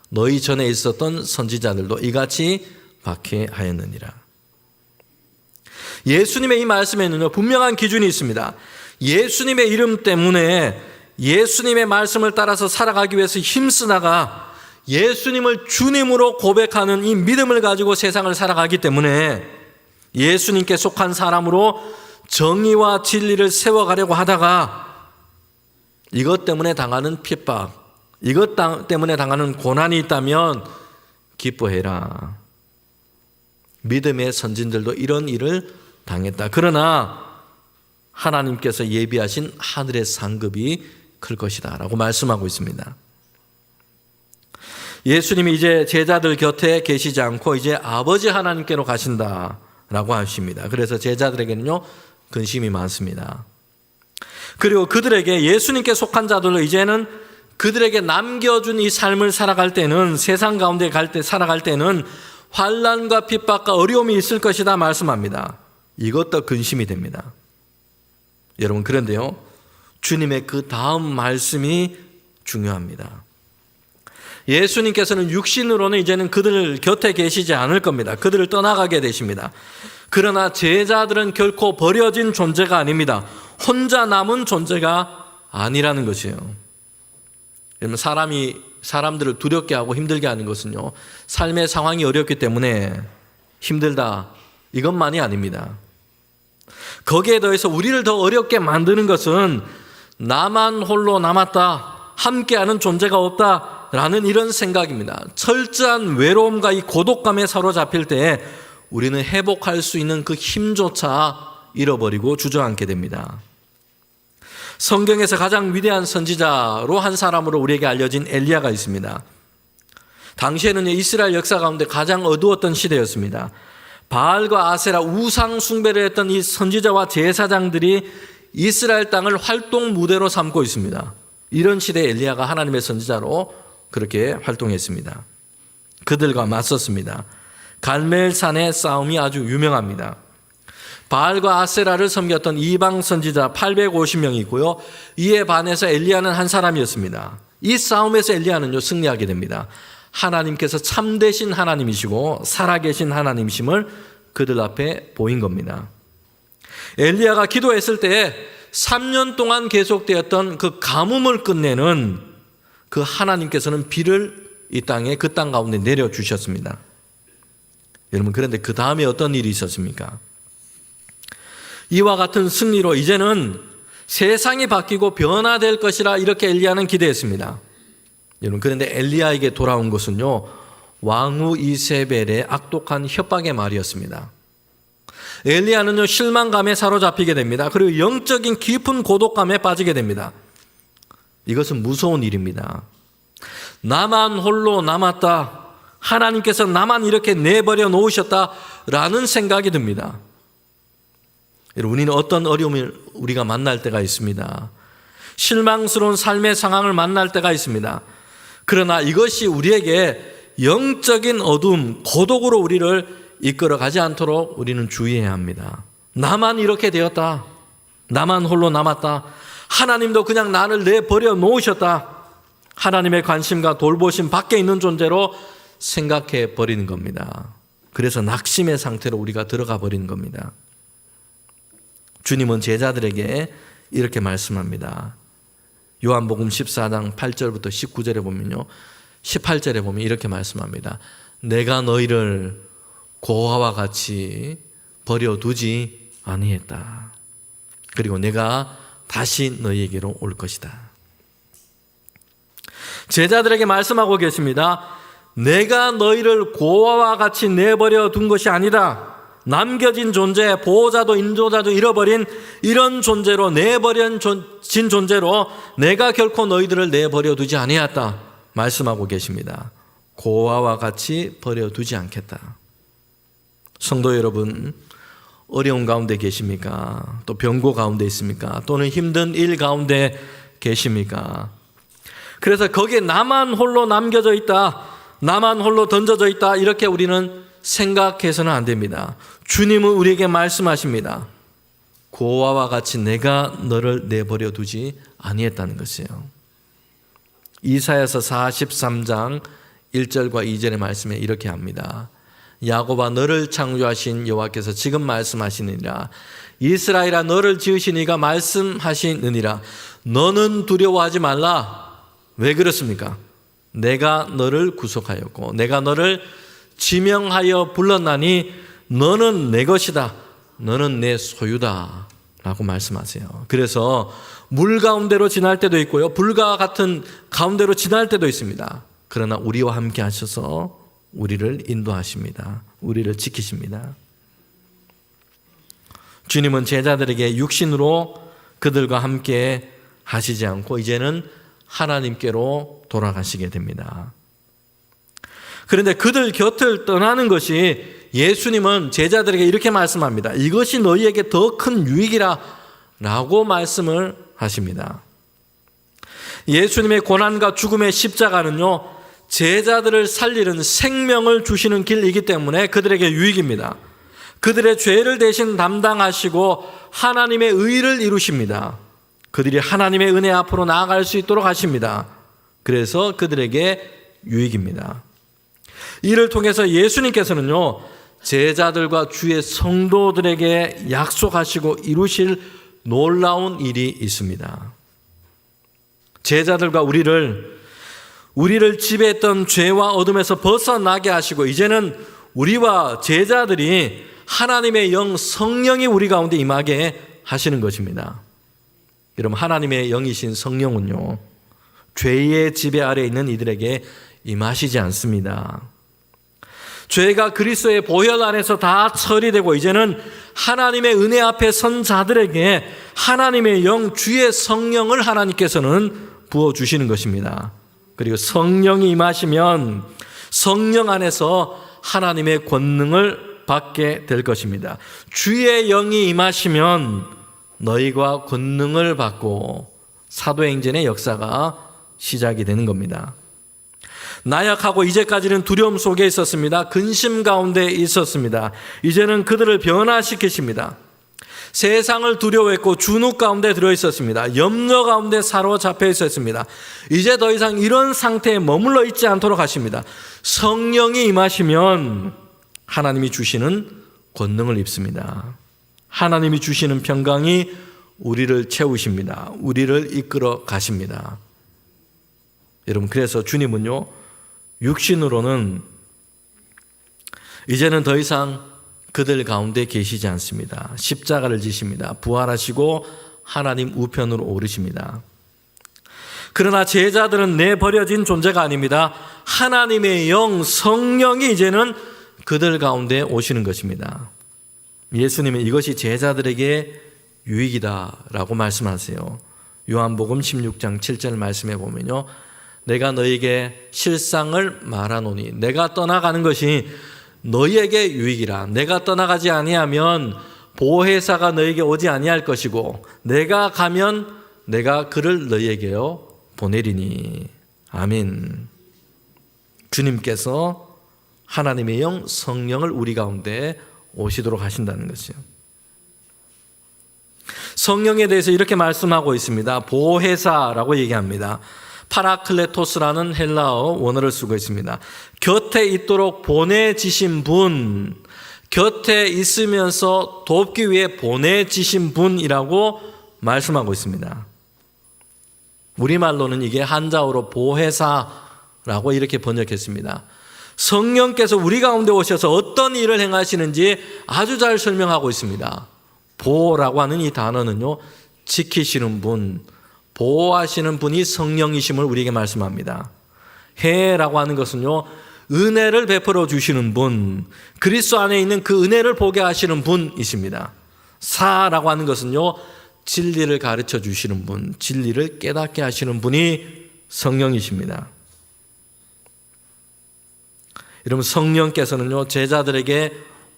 너희 전에 있었던 선지자들도 이같이 박해하였느니라. 예수님의 이 말씀에는요, 분명한 기준이 있습니다. 예수님의 이름 때문에 예수님의 말씀을 따라서 살아가기 위해서 힘쓰다가 예수님을 주님으로 고백하는 이 믿음을 가지고 세상을 살아가기 때문에 예수님께 속한 사람으로 정의와 진리를 세워가려고 하다가 이것 때문에 당하는 핍박, 이것 때문에 당하는 고난이 있다면 기뻐해라. 믿음의 선진들도 이런 일을 당했다. 그러나 하나님께서 예비하신 하늘의 상급이 클 것이다 라고 말씀하고 있습니다. 예수님이 이제 제자들 곁에 계시지 않고 이제 아버지 하나님께로 가신다 라고 하십니다. 그래서 제자들에게는요, 근심이 많습니다. 그리고 그들에게, 예수님께 속한 자들로 이제는 그들에게 남겨준 이 삶을 살아갈 때는, 세상 가운데 살아갈 때는 환난과 핍박과 어려움이 있을 것이다 말씀합니다. 이것도 근심이 됩니다. 여러분, 그런데요, 주님의 그 다음 말씀이 중요합니다. 예수님께서는 육신으로는 이제는 그들 곁에 계시지 않을 겁니다. 그들을 떠나가게 되십니다. 그러나 제자들은 결코 버려진 존재가 아닙니다. 혼자 남은 존재가 아니라는 것이에요. 여러분, 사람들을 두렵게 하고 힘들게 하는 것은요, 삶의 상황이 어렵기 때문에 힘들다, 이것만이 아닙니다. 거기에 더해서 우리를 더 어렵게 만드는 것은 나만 홀로 남았다, 함께하는 존재가 없다라는 이런 생각입니다. 철저한 외로움과 이 고독감에 사로잡힐 때 우리는 회복할 수 있는 그 힘조차 잃어버리고 주저앉게 됩니다. 성경에서 가장 위대한 선지자로 한 사람으로 우리에게 알려진 엘리야가 있습니다. 당시에는 이스라엘 역사 가운데 가장 어두웠던 시대였습니다. 바알과 아세라 우상 숭배를 했던 이 선지자와 제사장들이 이스라엘 땅을 활동 무대로 삼고 있습니다. 이런 시대에 엘리야가 하나님의 선지자로 그렇게 활동했습니다. 그들과 맞섰습니다. 갈멜산의 싸움이 아주 유명합니다. 바알과 아세라를 섬겼던 이방 선지자 850명이 있고요. 이에 반해서 엘리야는 한 사람이었습니다. 이 싸움에서 엘리야는요, 승리하게 됩니다. 하나님께서 참되신 하나님이시고 살아계신 하나님이심을 그들 앞에 보인 겁니다. 엘리야가 기도했을 때 3년 동안 계속되었던 그 가뭄을 끝내는 그 하나님께서는 비를 이 땅에, 그 땅 가운데 내려주셨습니다. 여러분, 그런데 그 다음에 어떤 일이 있었습니까? 이와 같은 승리로 이제는 세상이 바뀌고 변화될 것이라 이렇게 엘리야는 기대했습니다. 여러분, 그런데 엘리야에게 돌아온 것은요, 왕후 이세벨의 악독한 협박의 말이었습니다. 엘리야는요, 실망감에 사로잡히게 됩니다. 그리고 영적인 깊은 고독감에 빠지게 됩니다. 이것은 무서운 일입니다. 나만 홀로 남았다, 하나님께서 나만 이렇게 내버려 놓으셨다라는 생각이 듭니다. 여러분, 우리는 어떤 어려움을 우리가 만날 때가 있습니다. 실망스러운 삶의 상황을 만날 때가 있습니다. 그러나 이것이 우리에게 영적인 어둠, 고독으로 우리를 이끌어가지 않도록 우리는 주의해야 합니다. 나만 이렇게 되었다, 나만 홀로 남았다, 하나님도 그냥 나를 내버려 놓으셨다, 하나님의 관심과 돌보심 밖에 있는 존재로 생각해 버리는 겁니다. 그래서 낙심의 상태로 우리가 들어가 버리는 겁니다. 주님은 제자들에게 이렇게 말씀합니다. 요한복음 14장 8절부터 19절에 보면요, 18절에 보면 이렇게 말씀합니다. 내가 너희를 고아와 같이 버려두지 아니했다. 그리고 내가 다시 너희에게로 올 것이다. 제자들에게 말씀하고 계십니다. 내가 너희를 고아와 같이 내버려 둔 것이 아니다. 남겨진 존재, 보호자도 인도자도 잃어버린 이런 존재로, 내버려진 존재로 내가 결코 너희들을 내버려 두지 아니했다 말씀하고 계십니다. 고아와 같이 버려두지 않겠다. 성도 여러분, 어려운 가운데 계십니까? 또 병고 가운데 있습니까? 또는 힘든 일 가운데 계십니까? 그래서 거기에 나만 홀로 남겨져 있다, 나만 홀로 던져져 있다, 이렇게 우리는 생각해서는 안 됩니다. 주님은 우리에게 말씀하십니다. 고아와 같이 내가 너를 내버려 두지 아니했다는 것이에요. 이사야서 43장 1절과 2절의 말씀에 이렇게 합니다. 야곱아, 너를 창조하신 여호와께서 지금 말씀하시느니라. 이스라엘아, 너를 지으신 이가 말씀하시느니라. 너는 두려워하지 말라. 왜 그렇습니까? 내가 너를 구속하였고 내가 너를 지명하여 불렀나니 너는 내 것이다. 너는 내 소유다 라고 말씀하세요. 그래서 물 가운데로 지날 때도 있고요, 불과 같은 가운데로 지날 때도 있습니다. 그러나 우리와 함께 하셔서 우리를 인도하십니다. 우리를 지키십니다. 주님은 제자들에게 육신으로 그들과 함께 하시지 않고 이제는 하나님께로 돌아가시게 됩니다. 그런데 그들 곁을 떠나는 것이, 예수님은 제자들에게 이렇게 말씀합니다. 이것이 너희에게 더 큰 유익이라 라고 말씀을 하십니다. 예수님의 고난과 죽음의 십자가는요, 제자들을 살리는 생명을 주시는 길이기 때문에 그들에게 유익입니다. 그들의 죄를 대신 담당하시고 하나님의 의를 이루십니다. 그들이 하나님의 은혜 앞으로 나아갈 수 있도록 하십니다. 그래서 그들에게 유익입니다. 이를 통해서 예수님께서는요, 제자들과 주의 성도들에게 약속하시고 이루실 놀라운 일이 있습니다. 제자들과 우리를 지배했던 죄와 어둠에서 벗어나게 하시고 이제는 우리와 제자들이 하나님의 영 성령이 우리 가운데 임하게 하시는 것입니다. 여러분, 하나님의 영이신 성령은요, 죄의 지배 아래 있는 이들에게 임하시지 않습니다. 죄가 그리스도의 보혈 안에서 다 처리되고 이제는 하나님의 은혜 앞에 선 자들에게 하나님의 영, 주의 성령을 하나님께서는 부어주시는 것입니다. 그리고 성령이 임하시면 성령 안에서 하나님의 권능을 받게 될 것입니다. 주의 영이 임하시면 너희가 권능을 받고 사도행전의 역사가 시작이 되는 겁니다. 나약하고 이제까지는 두려움 속에 있었습니다. 근심 가운데 있었습니다. 이제는 그들을 변화시키십니다. 세상을 두려워했고 준욱 가운데 들어있었습니다. 염려 가운데 사로잡혀 있었습니다. 이제 더 이상 이런 상태에 머물러 있지 않도록 하십니다. 성령이 임하시면 하나님이 주시는 권능을 입습니다. 하나님이 주시는 평강이 우리를 채우십니다. 우리를 이끌어 가십니다. 여러분, 그래서 주님은요, 육신으로는 이제는 더 이상 그들 가운데 계시지 않습니다. 십자가를 지십니다. 부활하시고 하나님 우편으로 오르십니다. 그러나 제자들은 내버려진 존재가 아닙니다. 하나님의 영, 성령이 이제는 그들 가운데 오시는 것입니다. 예수님은 이것이 제자들에게 유익이다라고 말씀하세요. 요한복음 16장 7절 말씀에 보면요, 내가 너에게 실상을 말하노니 내가 떠나가는 것이 너희에게 유익이라. 내가 떠나가지 아니하면 보혜사가 너에게 오지 아니할 것이고 내가 가면 내가 그를 너희에게요 보내리니. 아멘. 주님께서 하나님의 영 성령을 우리 가운데 오시도록 하신다는 것이요. 성령에 대해서 이렇게 말씀하고 있습니다. 보혜사라고 얘기합니다. 파라클레토스라는 헬라어 원어를 쓰고 있습니다. 곁에 있도록 보내지신 분, 곁에 있으면서 돕기 위해 보내지신 분이라고 말씀하고 있습니다. 우리말로는 이게 한자어로 보혜사라고 이렇게 번역했습니다. 성령께서 우리 가운데 오셔서 어떤 일을 행하시는지 아주 잘 설명하고 있습니다. 보호라고 하는 이 단어는요, 지키시는 분, 보호하시는 분이 성령이심을 우리에게 말씀합니다. 해라고 하는 것은요, 은혜를 베풀어 주시는 분, 그리스도 안에 있는 그 은혜를 보게 하시는 분이십니다. 사라고 하는 것은요, 진리를 가르쳐 주시는 분, 진리를 깨닫게 하시는 분이 성령이십니다. 여러분, 성령께서는요, 제자들에게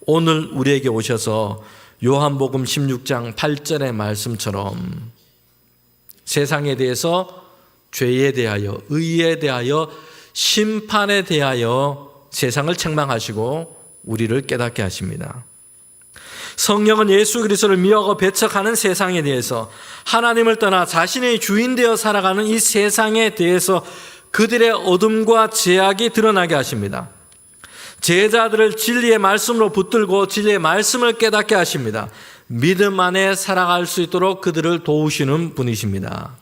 오늘 우리에게 오셔서 요한복음 16장 8절의 말씀처럼 세상에 대해서 죄에 대하여, 의에 대하여 심판에 대하여 세상을 책망하시고 우리를 깨닫게 하십니다. 성령은 예수 그리스도를 미워하고 배척하는 세상에 대해서, 하나님을 떠나 자신의 주인 되어 살아가는 이 세상에 대해서 그들의 어둠과 죄악이 드러나게 하십니다. 제자들을 진리의 말씀으로 붙들고 진리의 말씀을 깨닫게 하십니다. 믿음 안에 살아갈 수 있도록 그들을 도우시는 분이십니다.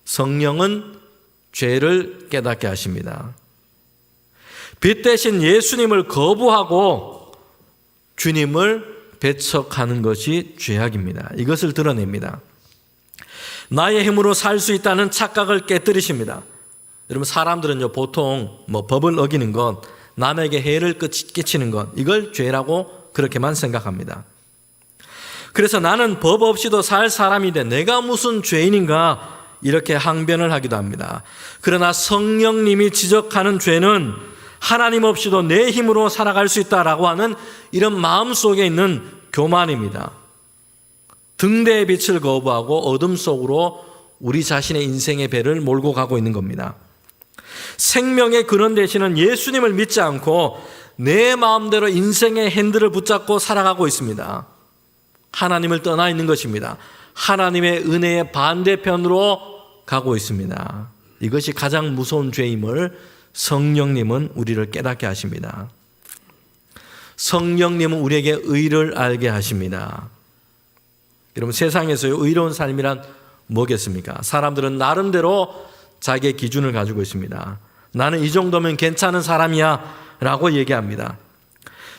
성령은 죄를 깨닫게 하십니다. 빛 대신 예수님을 거부하고 주님을 배척하는 것이 죄악입니다. 이것을 드러냅니다. 나의 힘으로 살 수 있다는 착각을 깨뜨리십니다. 여러분, 사람들은요, 보통 법을 어기는 것, 남에게 해를 끼치는 것, 이걸 죄라고 그렇게만 생각합니다. 그래서 나는 법 없이도 살 사람인데 내가 무슨 죄인인가, 이렇게 항변을 하기도 합니다. 그러나 성령님이 지적하는 죄는 하나님 없이도 내 힘으로 살아갈 수 있다라고 하는 이런 마음 속에 있는 교만입니다. 등대의 빛을 거부하고 어둠 속으로 우리 자신의 인생의 배를 몰고 가고 있는 겁니다. 생명의 근원 되시는 예수님을 믿지 않고 내 마음대로 인생의 핸들을 붙잡고 살아가고 있습니다. 하나님을 떠나 있는 것입니다. 하나님의 은혜의 반대편으로 가고 있습니다. 이것이 가장 무서운 죄임을 성령님은 우리를 깨닫게 하십니다. 성령님은 우리에게 의를 알게 하십니다. 여러분, 세상에서의 의로운 삶이란 뭐겠습니까? 사람들은 나름대로 자기의 기준을 가지고 있습니다. 나는 이 정도면 괜찮은 사람이야 라고 얘기합니다.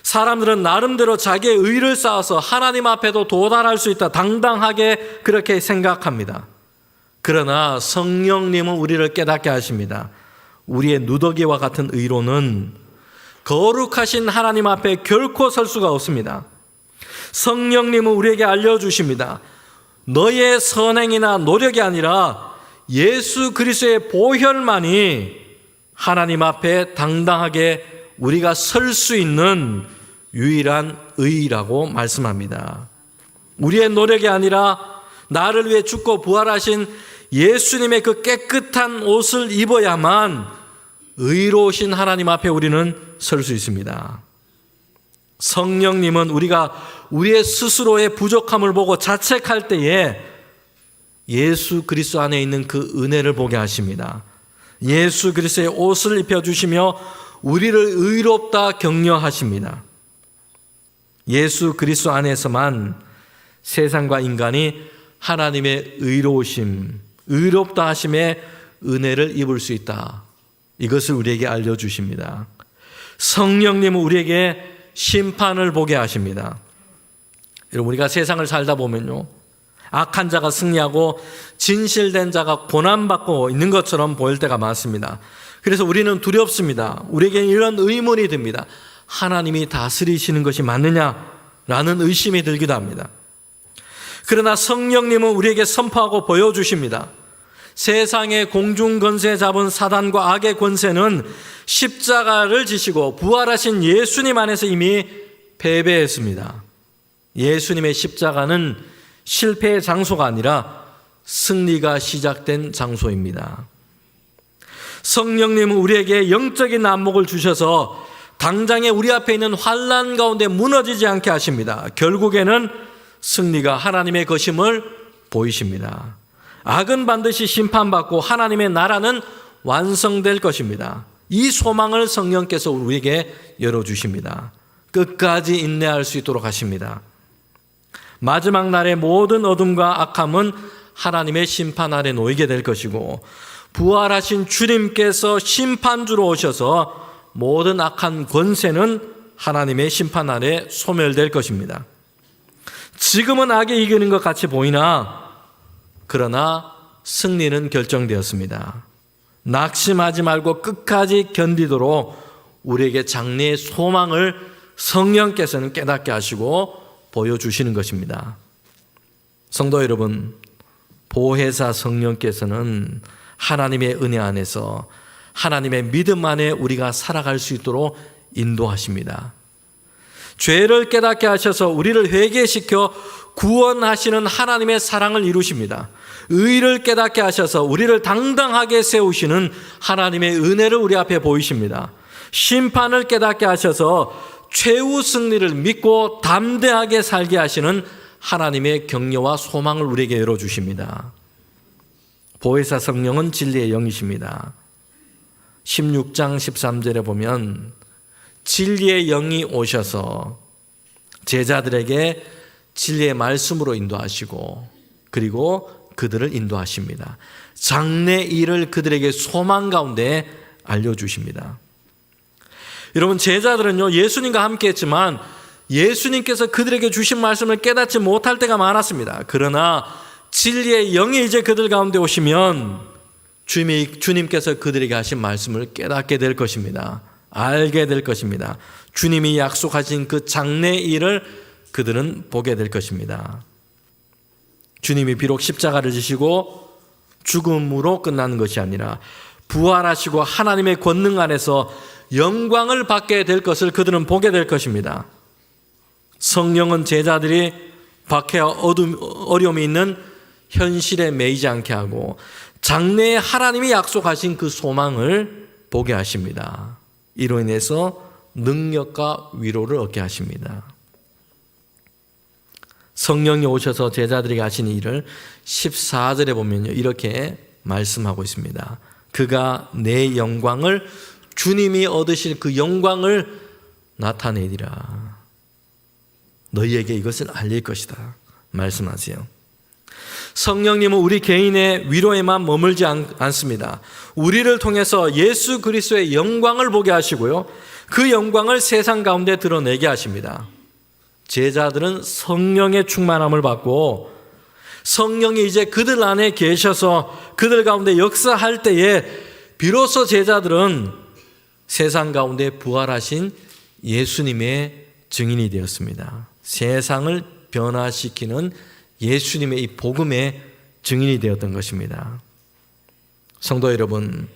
사람들은 나름대로 자기의 의를 쌓아서 하나님 앞에도 도달할 수 있다, 당당하게 그렇게 생각합니다. 그러나 성령님은 우리를 깨닫게 하십니다. 우리의 누더기와 같은 의로는 거룩하신 하나님 앞에 결코 설 수가 없습니다. 성령님은 우리에게 알려주십니다. 너의 선행이나 노력이 아니라 예수 그리스도의 보혈만이 하나님 앞에 당당하게 우리가 설 수 있는 유일한 의라고 말씀합니다. 우리의 노력이 아니라 나를 위해 죽고 부활하신 예수님의 그 깨끗한 옷을 입어야만 의로우신 하나님 앞에 우리는 설 수 있습니다. 성령님은 우리가 우리의 스스로의 부족함을 보고 자책할 때에 예수 그리스도 안에 있는 그 은혜를 보게 하십니다. 예수 그리스도의 옷을 입혀주시며 우리를 의롭다 격려하십니다. 예수 그리스도 안에서만 세상과 인간이 하나님의 의로우심, 의롭다 하심의 은혜를 입을 수 있다. 이것을 우리에게 알려주십니다. 성령님은 우리에게 심판을 보게 하십니다. 여러분, 우리가 세상을 살다 보면요, 악한 자가 승리하고 진실된 자가 고난받고 있는 것처럼 보일 때가 많습니다. 그래서 우리는 두렵습니다. 우리에게 이런 의문이 듭니다. 하나님이 다스리시는 것이 맞느냐라는 의심이 들기도 합니다. 그러나 성령님은 우리에게 선포하고 보여주십니다. 세상의 공중권세 잡은 사단과 악의 권세는 십자가를 지시고 부활하신 예수님 안에서 이미 패배했습니다. 예수님의 십자가는 실패의 장소가 아니라 승리가 시작된 장소입니다. 성령님은 우리에게 영적인 안목을 주셔서 당장에 우리 앞에 있는 환난 가운데 무너지지 않게 하십니다. 결국에는 승리가 하나님의 것임을 보이십니다. 악은 반드시 심판받고 하나님의 나라는 완성될 것입니다. 이 소망을 성령께서 우리에게 열어주십니다. 끝까지 인내할 수 있도록 하십니다. 마지막 날의 모든 어둠과 악함은 하나님의 심판 아래 놓이게 될 것이고, 부활하신 주님께서 심판주로 오셔서 모든 악한 권세는 하나님의 심판 아래 소멸될 것입니다. 지금은 악이 이기는 것 같이 보이나 그러나 승리는 결정되었습니다. 낙심하지 말고 끝까지 견디도록 우리에게 장래의 소망을 성령께서는 깨닫게 하시고 보여주시는 것입니다. 성도 여러분, 보혜사 성령께서는 하나님의 은혜 안에서 하나님의 믿음 안에 우리가 살아갈 수 있도록 인도하십니다. 죄를 깨닫게 하셔서 우리를 회개시켜 구원하시는 하나님의 사랑을 이루십니다. 의를 깨닫게 하셔서 우리를 당당하게 세우시는 하나님의 은혜를 우리 앞에 보이십니다. 심판을 깨닫게 하셔서 최후 승리를 믿고 담대하게 살게 하시는 하나님의 격려와 소망을 우리에게 열어주십니다. 보혜사 성령은 진리의 영이십니다. 16장 13절에 보면 진리의 영이 오셔서 제자들에게 진리의 말씀으로 인도하시고 그리고 그들을 인도하십니다. 장래 일을 그들에게 소망 가운데 알려주십니다. 여러분, 제자들은요, 예수님과 함께 했지만 예수님께서 그들에게 주신 말씀을 깨닫지 못할 때가 많았습니다. 그러나 진리의 영이 이제 그들 가운데 오시면 주님께서 그들에게 하신 말씀을 깨닫게 될 것입니다. 알게 될 것입니다. 주님이 약속하신 그 장래 일을 그들은 보게 될 것입니다. 주님이 비록 십자가를 지시고 죽음으로 끝나는 것이 아니라 부활하시고 하나님의 권능 안에서 영광을 받게 될 것을 그들은 보게 될 것입니다. 성령은 제자들이 박해와 어려움이 있는 현실에 매이지 않게 하고 장래에 하나님이 약속하신 그 소망을 보게 하십니다. 이로 인해서 능력과 위로를 얻게 하십니다. 성령이 오셔서 제자들에게 하신 일을 14절에 보면요, 이렇게 말씀하고 있습니다. 그가 내 영광을, 주님이 얻으실 그 영광을 나타내리라. 너희에게 이것을 알릴 것이다 말씀하세요. 성령님은 우리 개인의 위로에만 머물지 않습니다. 우리를 통해서 예수 그리스도의 영광을 보게 하시고요, 그 영광을 세상 가운데 드러내게 하십니다. 제자들은 성령의 충만함을 받고 성령이 이제 그들 안에 계셔서 그들 가운데 역사할 때에 비로소 제자들은 세상 가운데 부활하신 예수님의 증인이 되었습니다. 세상을 변화시키는 예수님의 이 복음의 증인이 되었던 것입니다. 성도 여러분,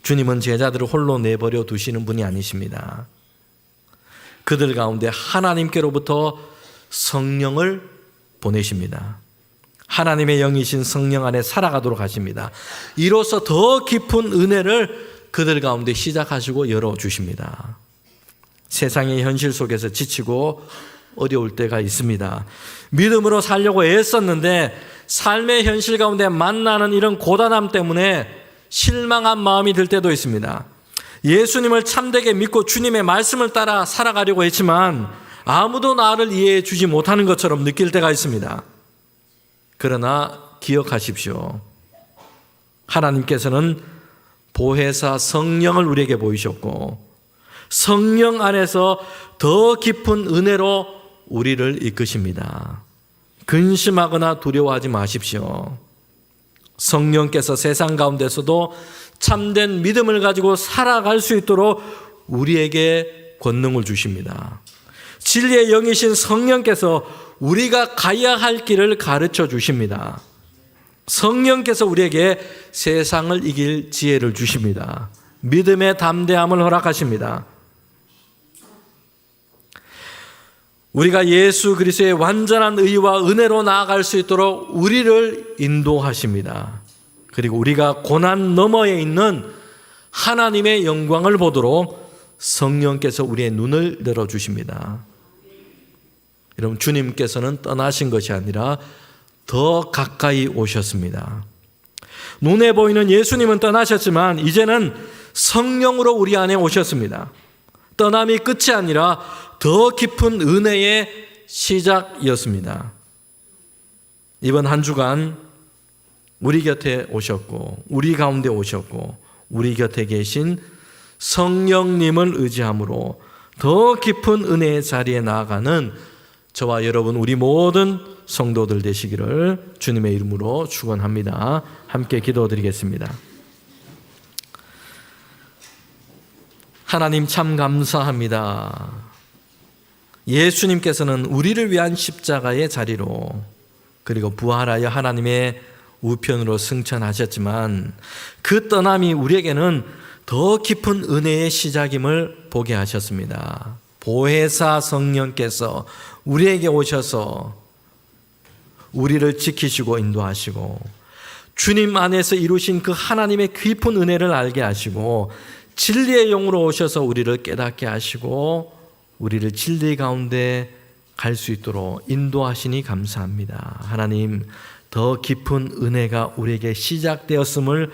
주님은 제자들을 홀로 내버려 두시는 분이 아니십니다. 그들 가운데 하나님께로부터 성령을 보내십니다. 하나님의 영이신 성령 안에 살아가도록 하십니다. 이로써 더 깊은 은혜를 그들 가운데 시작하시고 열어주십니다. 세상의 현실 속에서 지치고 어려울 때가 있습니다. 믿음으로 살려고 애썼는데 삶의 현실 가운데 만나는 이런 고단함 때문에 실망한 마음이 들 때도 있습니다. 예수님을 참되게 믿고 주님의 말씀을 따라 살아가려고 했지만 아무도 나를 이해해 주지 못하는 것처럼 느낄 때가 있습니다. 그러나 기억하십시오. 하나님께서는 보혜사 성령을 우리에게 보이셨고 성령 안에서 더 깊은 은혜로 우리를 이끄십니다. 근심하거나 두려워하지 마십시오. 성령께서 세상 가운데서도 참된 믿음을 가지고 살아갈 수 있도록 우리에게 권능을 주십니다. 진리의 영이신 성령께서 우리가 가야 할 길을 가르쳐 주십니다. 성령께서 우리에게 세상을 이길 지혜를 주십니다. 믿음의 담대함을 허락하십니다. 우리가 예수 그리스도의 완전한 의와 은혜로 나아갈 수 있도록 우리를 인도하십니다. 그리고 우리가 고난 너머에 있는 하나님의 영광을 보도록 성령께서 우리의 눈을 열어주십니다. 여러분, 주님께서는 떠나신 것이 아니라 더 가까이 오셨습니다. 눈에 보이는 예수님은 떠나셨지만 이제는 성령으로 우리 안에 오셨습니다. 떠남이 끝이 아니라 더 깊은 은혜의 시작이었습니다. 이번 한 주간 우리 곁에 오셨고 우리 가운데 오셨고 우리 곁에 계신 성령님을 의지함으로 더 깊은 은혜의 자리에 나아가는 저와 여러분 우리 모든 성도들 되시기를 주님의 이름으로 축원합니다. 함께 기도드리겠습니다. 하나님 참 감사합니다. 예수님께서는 우리를 위한 십자가의 자리로 그리고 부활하여 하나님의 우편으로 승천하셨지만 그 떠남이 우리에게는 더 깊은 은혜의 시작임을 보게 하셨습니다. 보혜사 성령께서 우리에게 오셔서 우리를 지키시고 인도하시고 주님 안에서 이루신 그 하나님의 깊은 은혜를 알게 하시고 진리의 영으로 오셔서 우리를 깨닫게 하시고 우리를 진리 가운데 갈 수 있도록 인도하시니 감사합니다. 하나님, 더 깊은 은혜가 우리에게 시작되었음을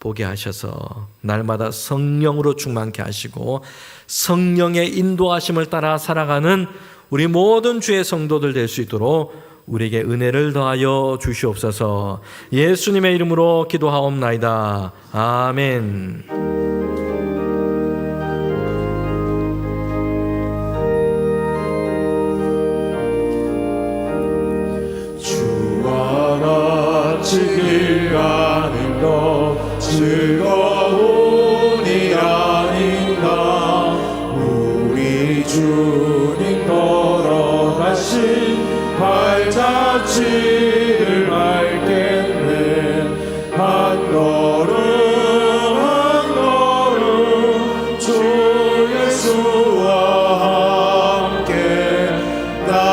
보게 하셔서 날마다 성령으로 충만케 하시고 성령의 인도하심을 따라 살아가는 우리 모든 주의 성도들 될 수 있도록 우리에게 은혜를 더하여 주시옵소서. 예수님의 이름으로 기도하옵나이다. 아멘. 길 가는 것 즐거움이 아닌가. 우리 주님 걸어가신 발자취를 알겠네. 한 걸음 한 걸음 주 예수와 함께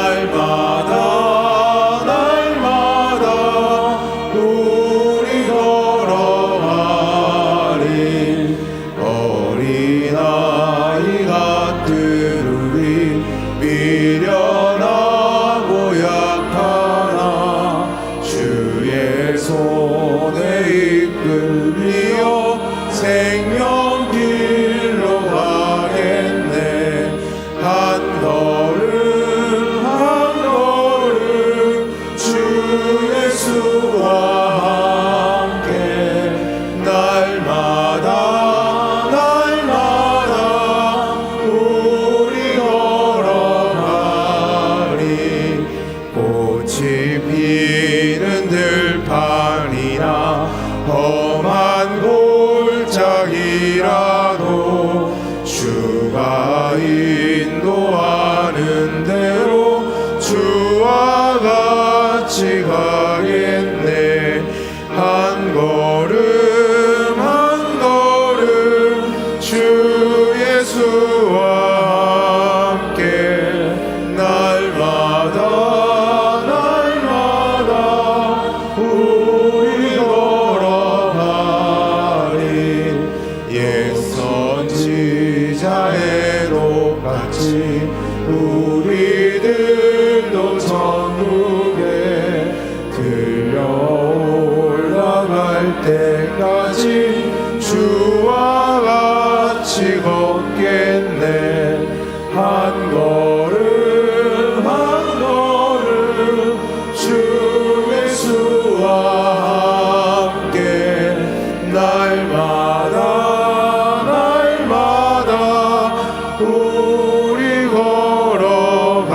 날마다 우리들도 천국에 들려 올라갈 때까지 주와 같이 걷겠네. 한 걸음 한 걸음 주 예수와 함께 날마다 우리 걸어가리.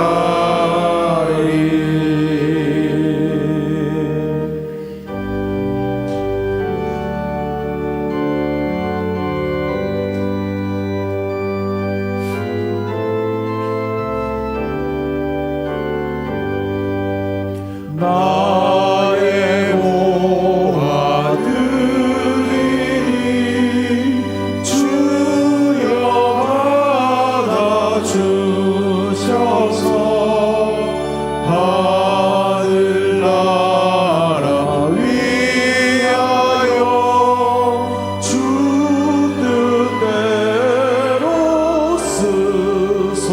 나의 모아들이니 주여 주셔서 하늘나라 위하여 주 뜻대로 쓰소서.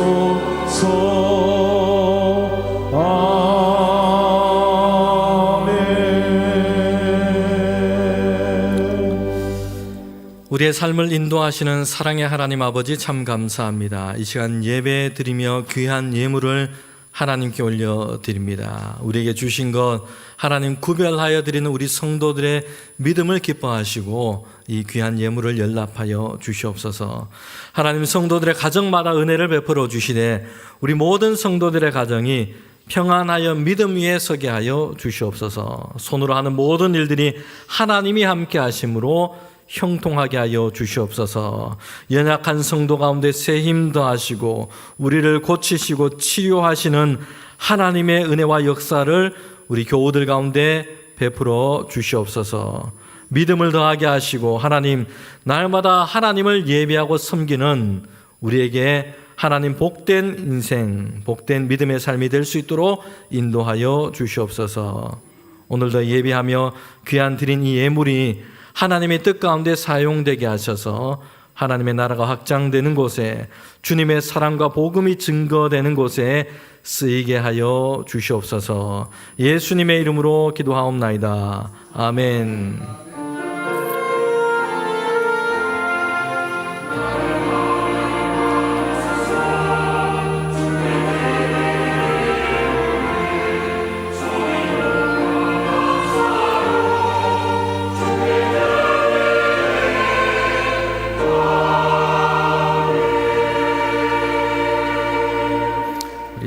우리의 삶을 인도하시는 사랑의 하나님 아버지 참 감사합니다. 이 시간 예배 드리며 귀한 예물을 하나님께 올려드립니다. 우리에게 주신 것 하나님 구별하여 드리는 우리 성도들의 믿음을 기뻐하시고 이 귀한 예물을 연락하여 주시옵소서. 하나님 성도들의 가정마다 은혜를 베풀어 주시되 우리 모든 성도들의 가정이 평안하여 믿음 위에 서게 하여 주시옵소서. 손으로 하는 모든 일들이 하나님이 함께 하심으로 형통하게 하여 주시옵소서. 연약한 성도 가운데 새 힘 더하시고 우리를 고치시고 치유하시는 하나님의 은혜와 역사를 우리 교우들 가운데 베풀어 주시옵소서. 믿음을 더하게 하시고 하나님 날마다 하나님을 예배하고 섬기는 우리에게 하나님 복된 인생, 복된 믿음의 삶이 될 수 있도록 인도하여 주시옵소서. 오늘도 예배하며 귀한 드린 이 예물이 하나님의 뜻 가운데 사용되게 하셔서 하나님의 나라가 확장되는 곳에, 주님의 사랑과 복음이 증거되는 곳에 쓰이게 하여 주시옵소서. 예수님의 이름으로 기도하옵나이다. 아멘.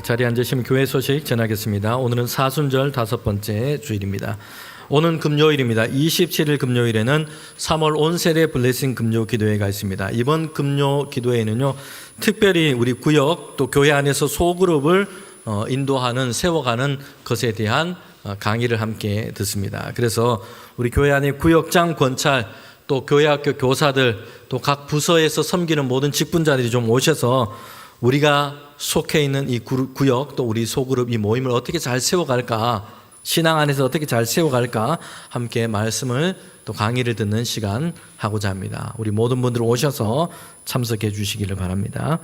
자리에 앉으시면 교회 소식 전하겠습니다. 오늘은 사순절 5번째 주일입니다. 오는 금요일입니다. 27일 금요일에는 3월 온세대 블레싱 금요 기도회가 있습니다. 이번 금요 기도회에는요, 특별히 우리 구역 또 교회 안에서 소그룹을 인도하는, 세워가는 것에 대한 강의를 함께 듣습니다. 그래서 우리 교회 안에 구역장, 권찰, 또 교회학교 교사들, 또 각 부서에서 섬기는 모든 직분자들이 좀 오셔서 우리가 속해 있는 이 구역, 또 우리 소그룹 이 모임을 어떻게 잘 세워갈까, 신앙 안에서 어떻게 잘 세워갈까 함께 말씀을 또 강의를 듣는 시간 하고자 합니다. 우리 모든 분들 오셔서 참석해 주시기를 바랍니다.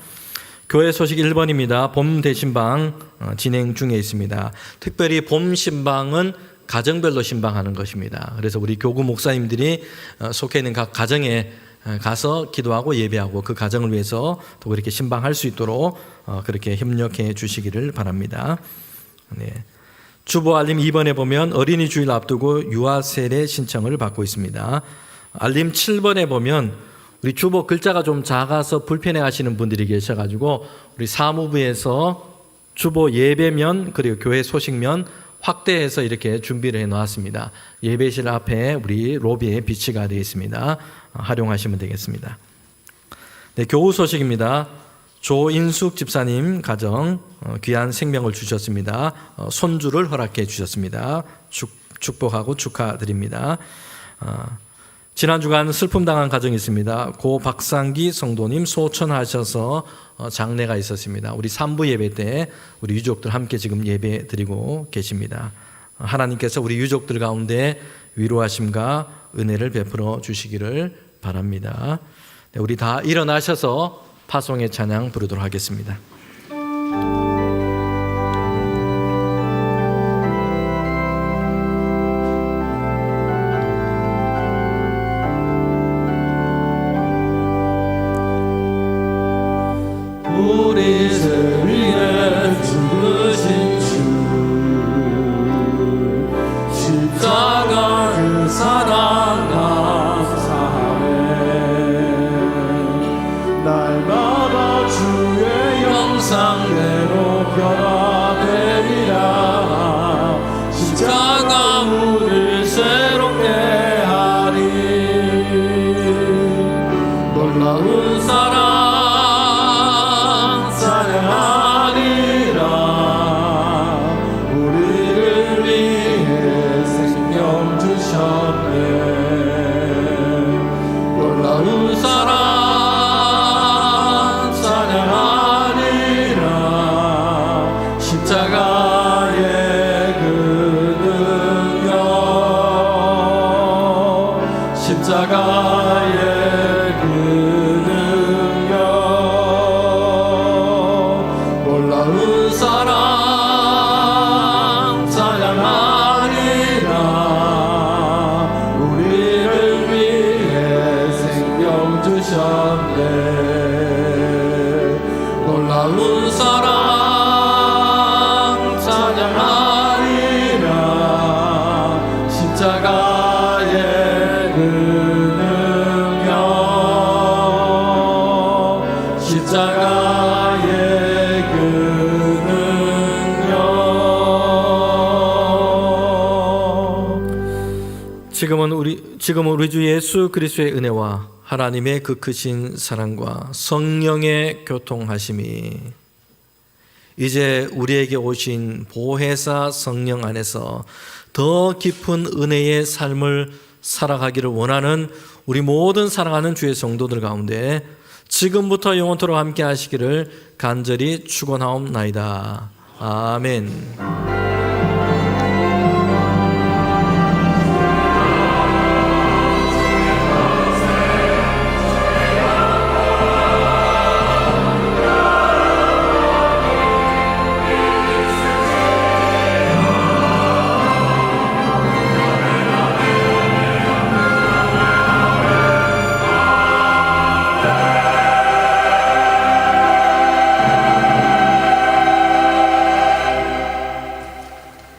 교회 소식 1번입니다. 봄 대신방 진행 중에 있습니다. 특별히 봄 신방은 가정별로 신방하는 것입니다. 그래서 우리 교구 목사님들이 속해 있는 각 가정에 가서 기도하고 예배하고 그 가정을 위해서 또 그렇게 신방할 수 있도록 그렇게 협력해 주시기를 바랍니다. 네. 주보 알림 2번에 보면 어린이 주일 앞두고 유아 세례 신청을 받고 있습니다. 알림 7번에 보면 우리 주보 글자가 좀 작아서 불편해 하시는 분들이 계셔가지고 우리 사무부에서 주보 예배면 그리고 교회 소식면 확대해서 이렇게 준비를 해놓았습니다. 예배실 앞에 우리 로비에 비치가 되어 있습니다. 활용하시면 되겠습니다. 네, 교우 소식입니다. 조인숙 집사님 가정 귀한 생명을 주셨습니다. 손주를 허락해 주셨습니다. 축복하고 축하드립니다. 지난 주간 슬픔 당한 가정이 있습니다. 고 박상기 성도님 소천하셔서 장례가 있었습니다. 우리 3부 예배 때 우리 유족들 함께 지금 예배 드리고 계십니다. 하나님께서 우리 유족들 가운데 위로하심과 은혜를 베풀어 주시기를 바랍니다. 네, 우리 다 일어나셔서 파송의 찬양 부르도록 하겠습니다. 우리 죄 위에 죽으신 주 십자가 그 사랑 감사해. 날마다 주의 형상대로 변화되리라. 십자가 우릴 새롭게 하리. 놀라운 사랑 우리를 위해 생명 주셨네. 놀라운 사랑 찬양하리라. 십자가의 그 능력, 십자가의 그 능력, 놀라운 사랑 찬양하리라. 우리를 위해 생명 주셨네. 놀라운 사랑 찬양하리라. 십자가의 그 능력, 십자가의 그 능력. 지금은 우리 주 예수 그리스도의 은혜와 하나님의 그 크신 사랑과 성령의 교통하심이 이제 우리에게 오신 보혜사 성령 안에서 더 깊은 은혜의 삶을 살아가기를 원하는 우리 모든 사랑하는 주의 성도들 가운데 지금부터 영원토록 함께 하시기를 간절히 축원하옵나이다. 아멘.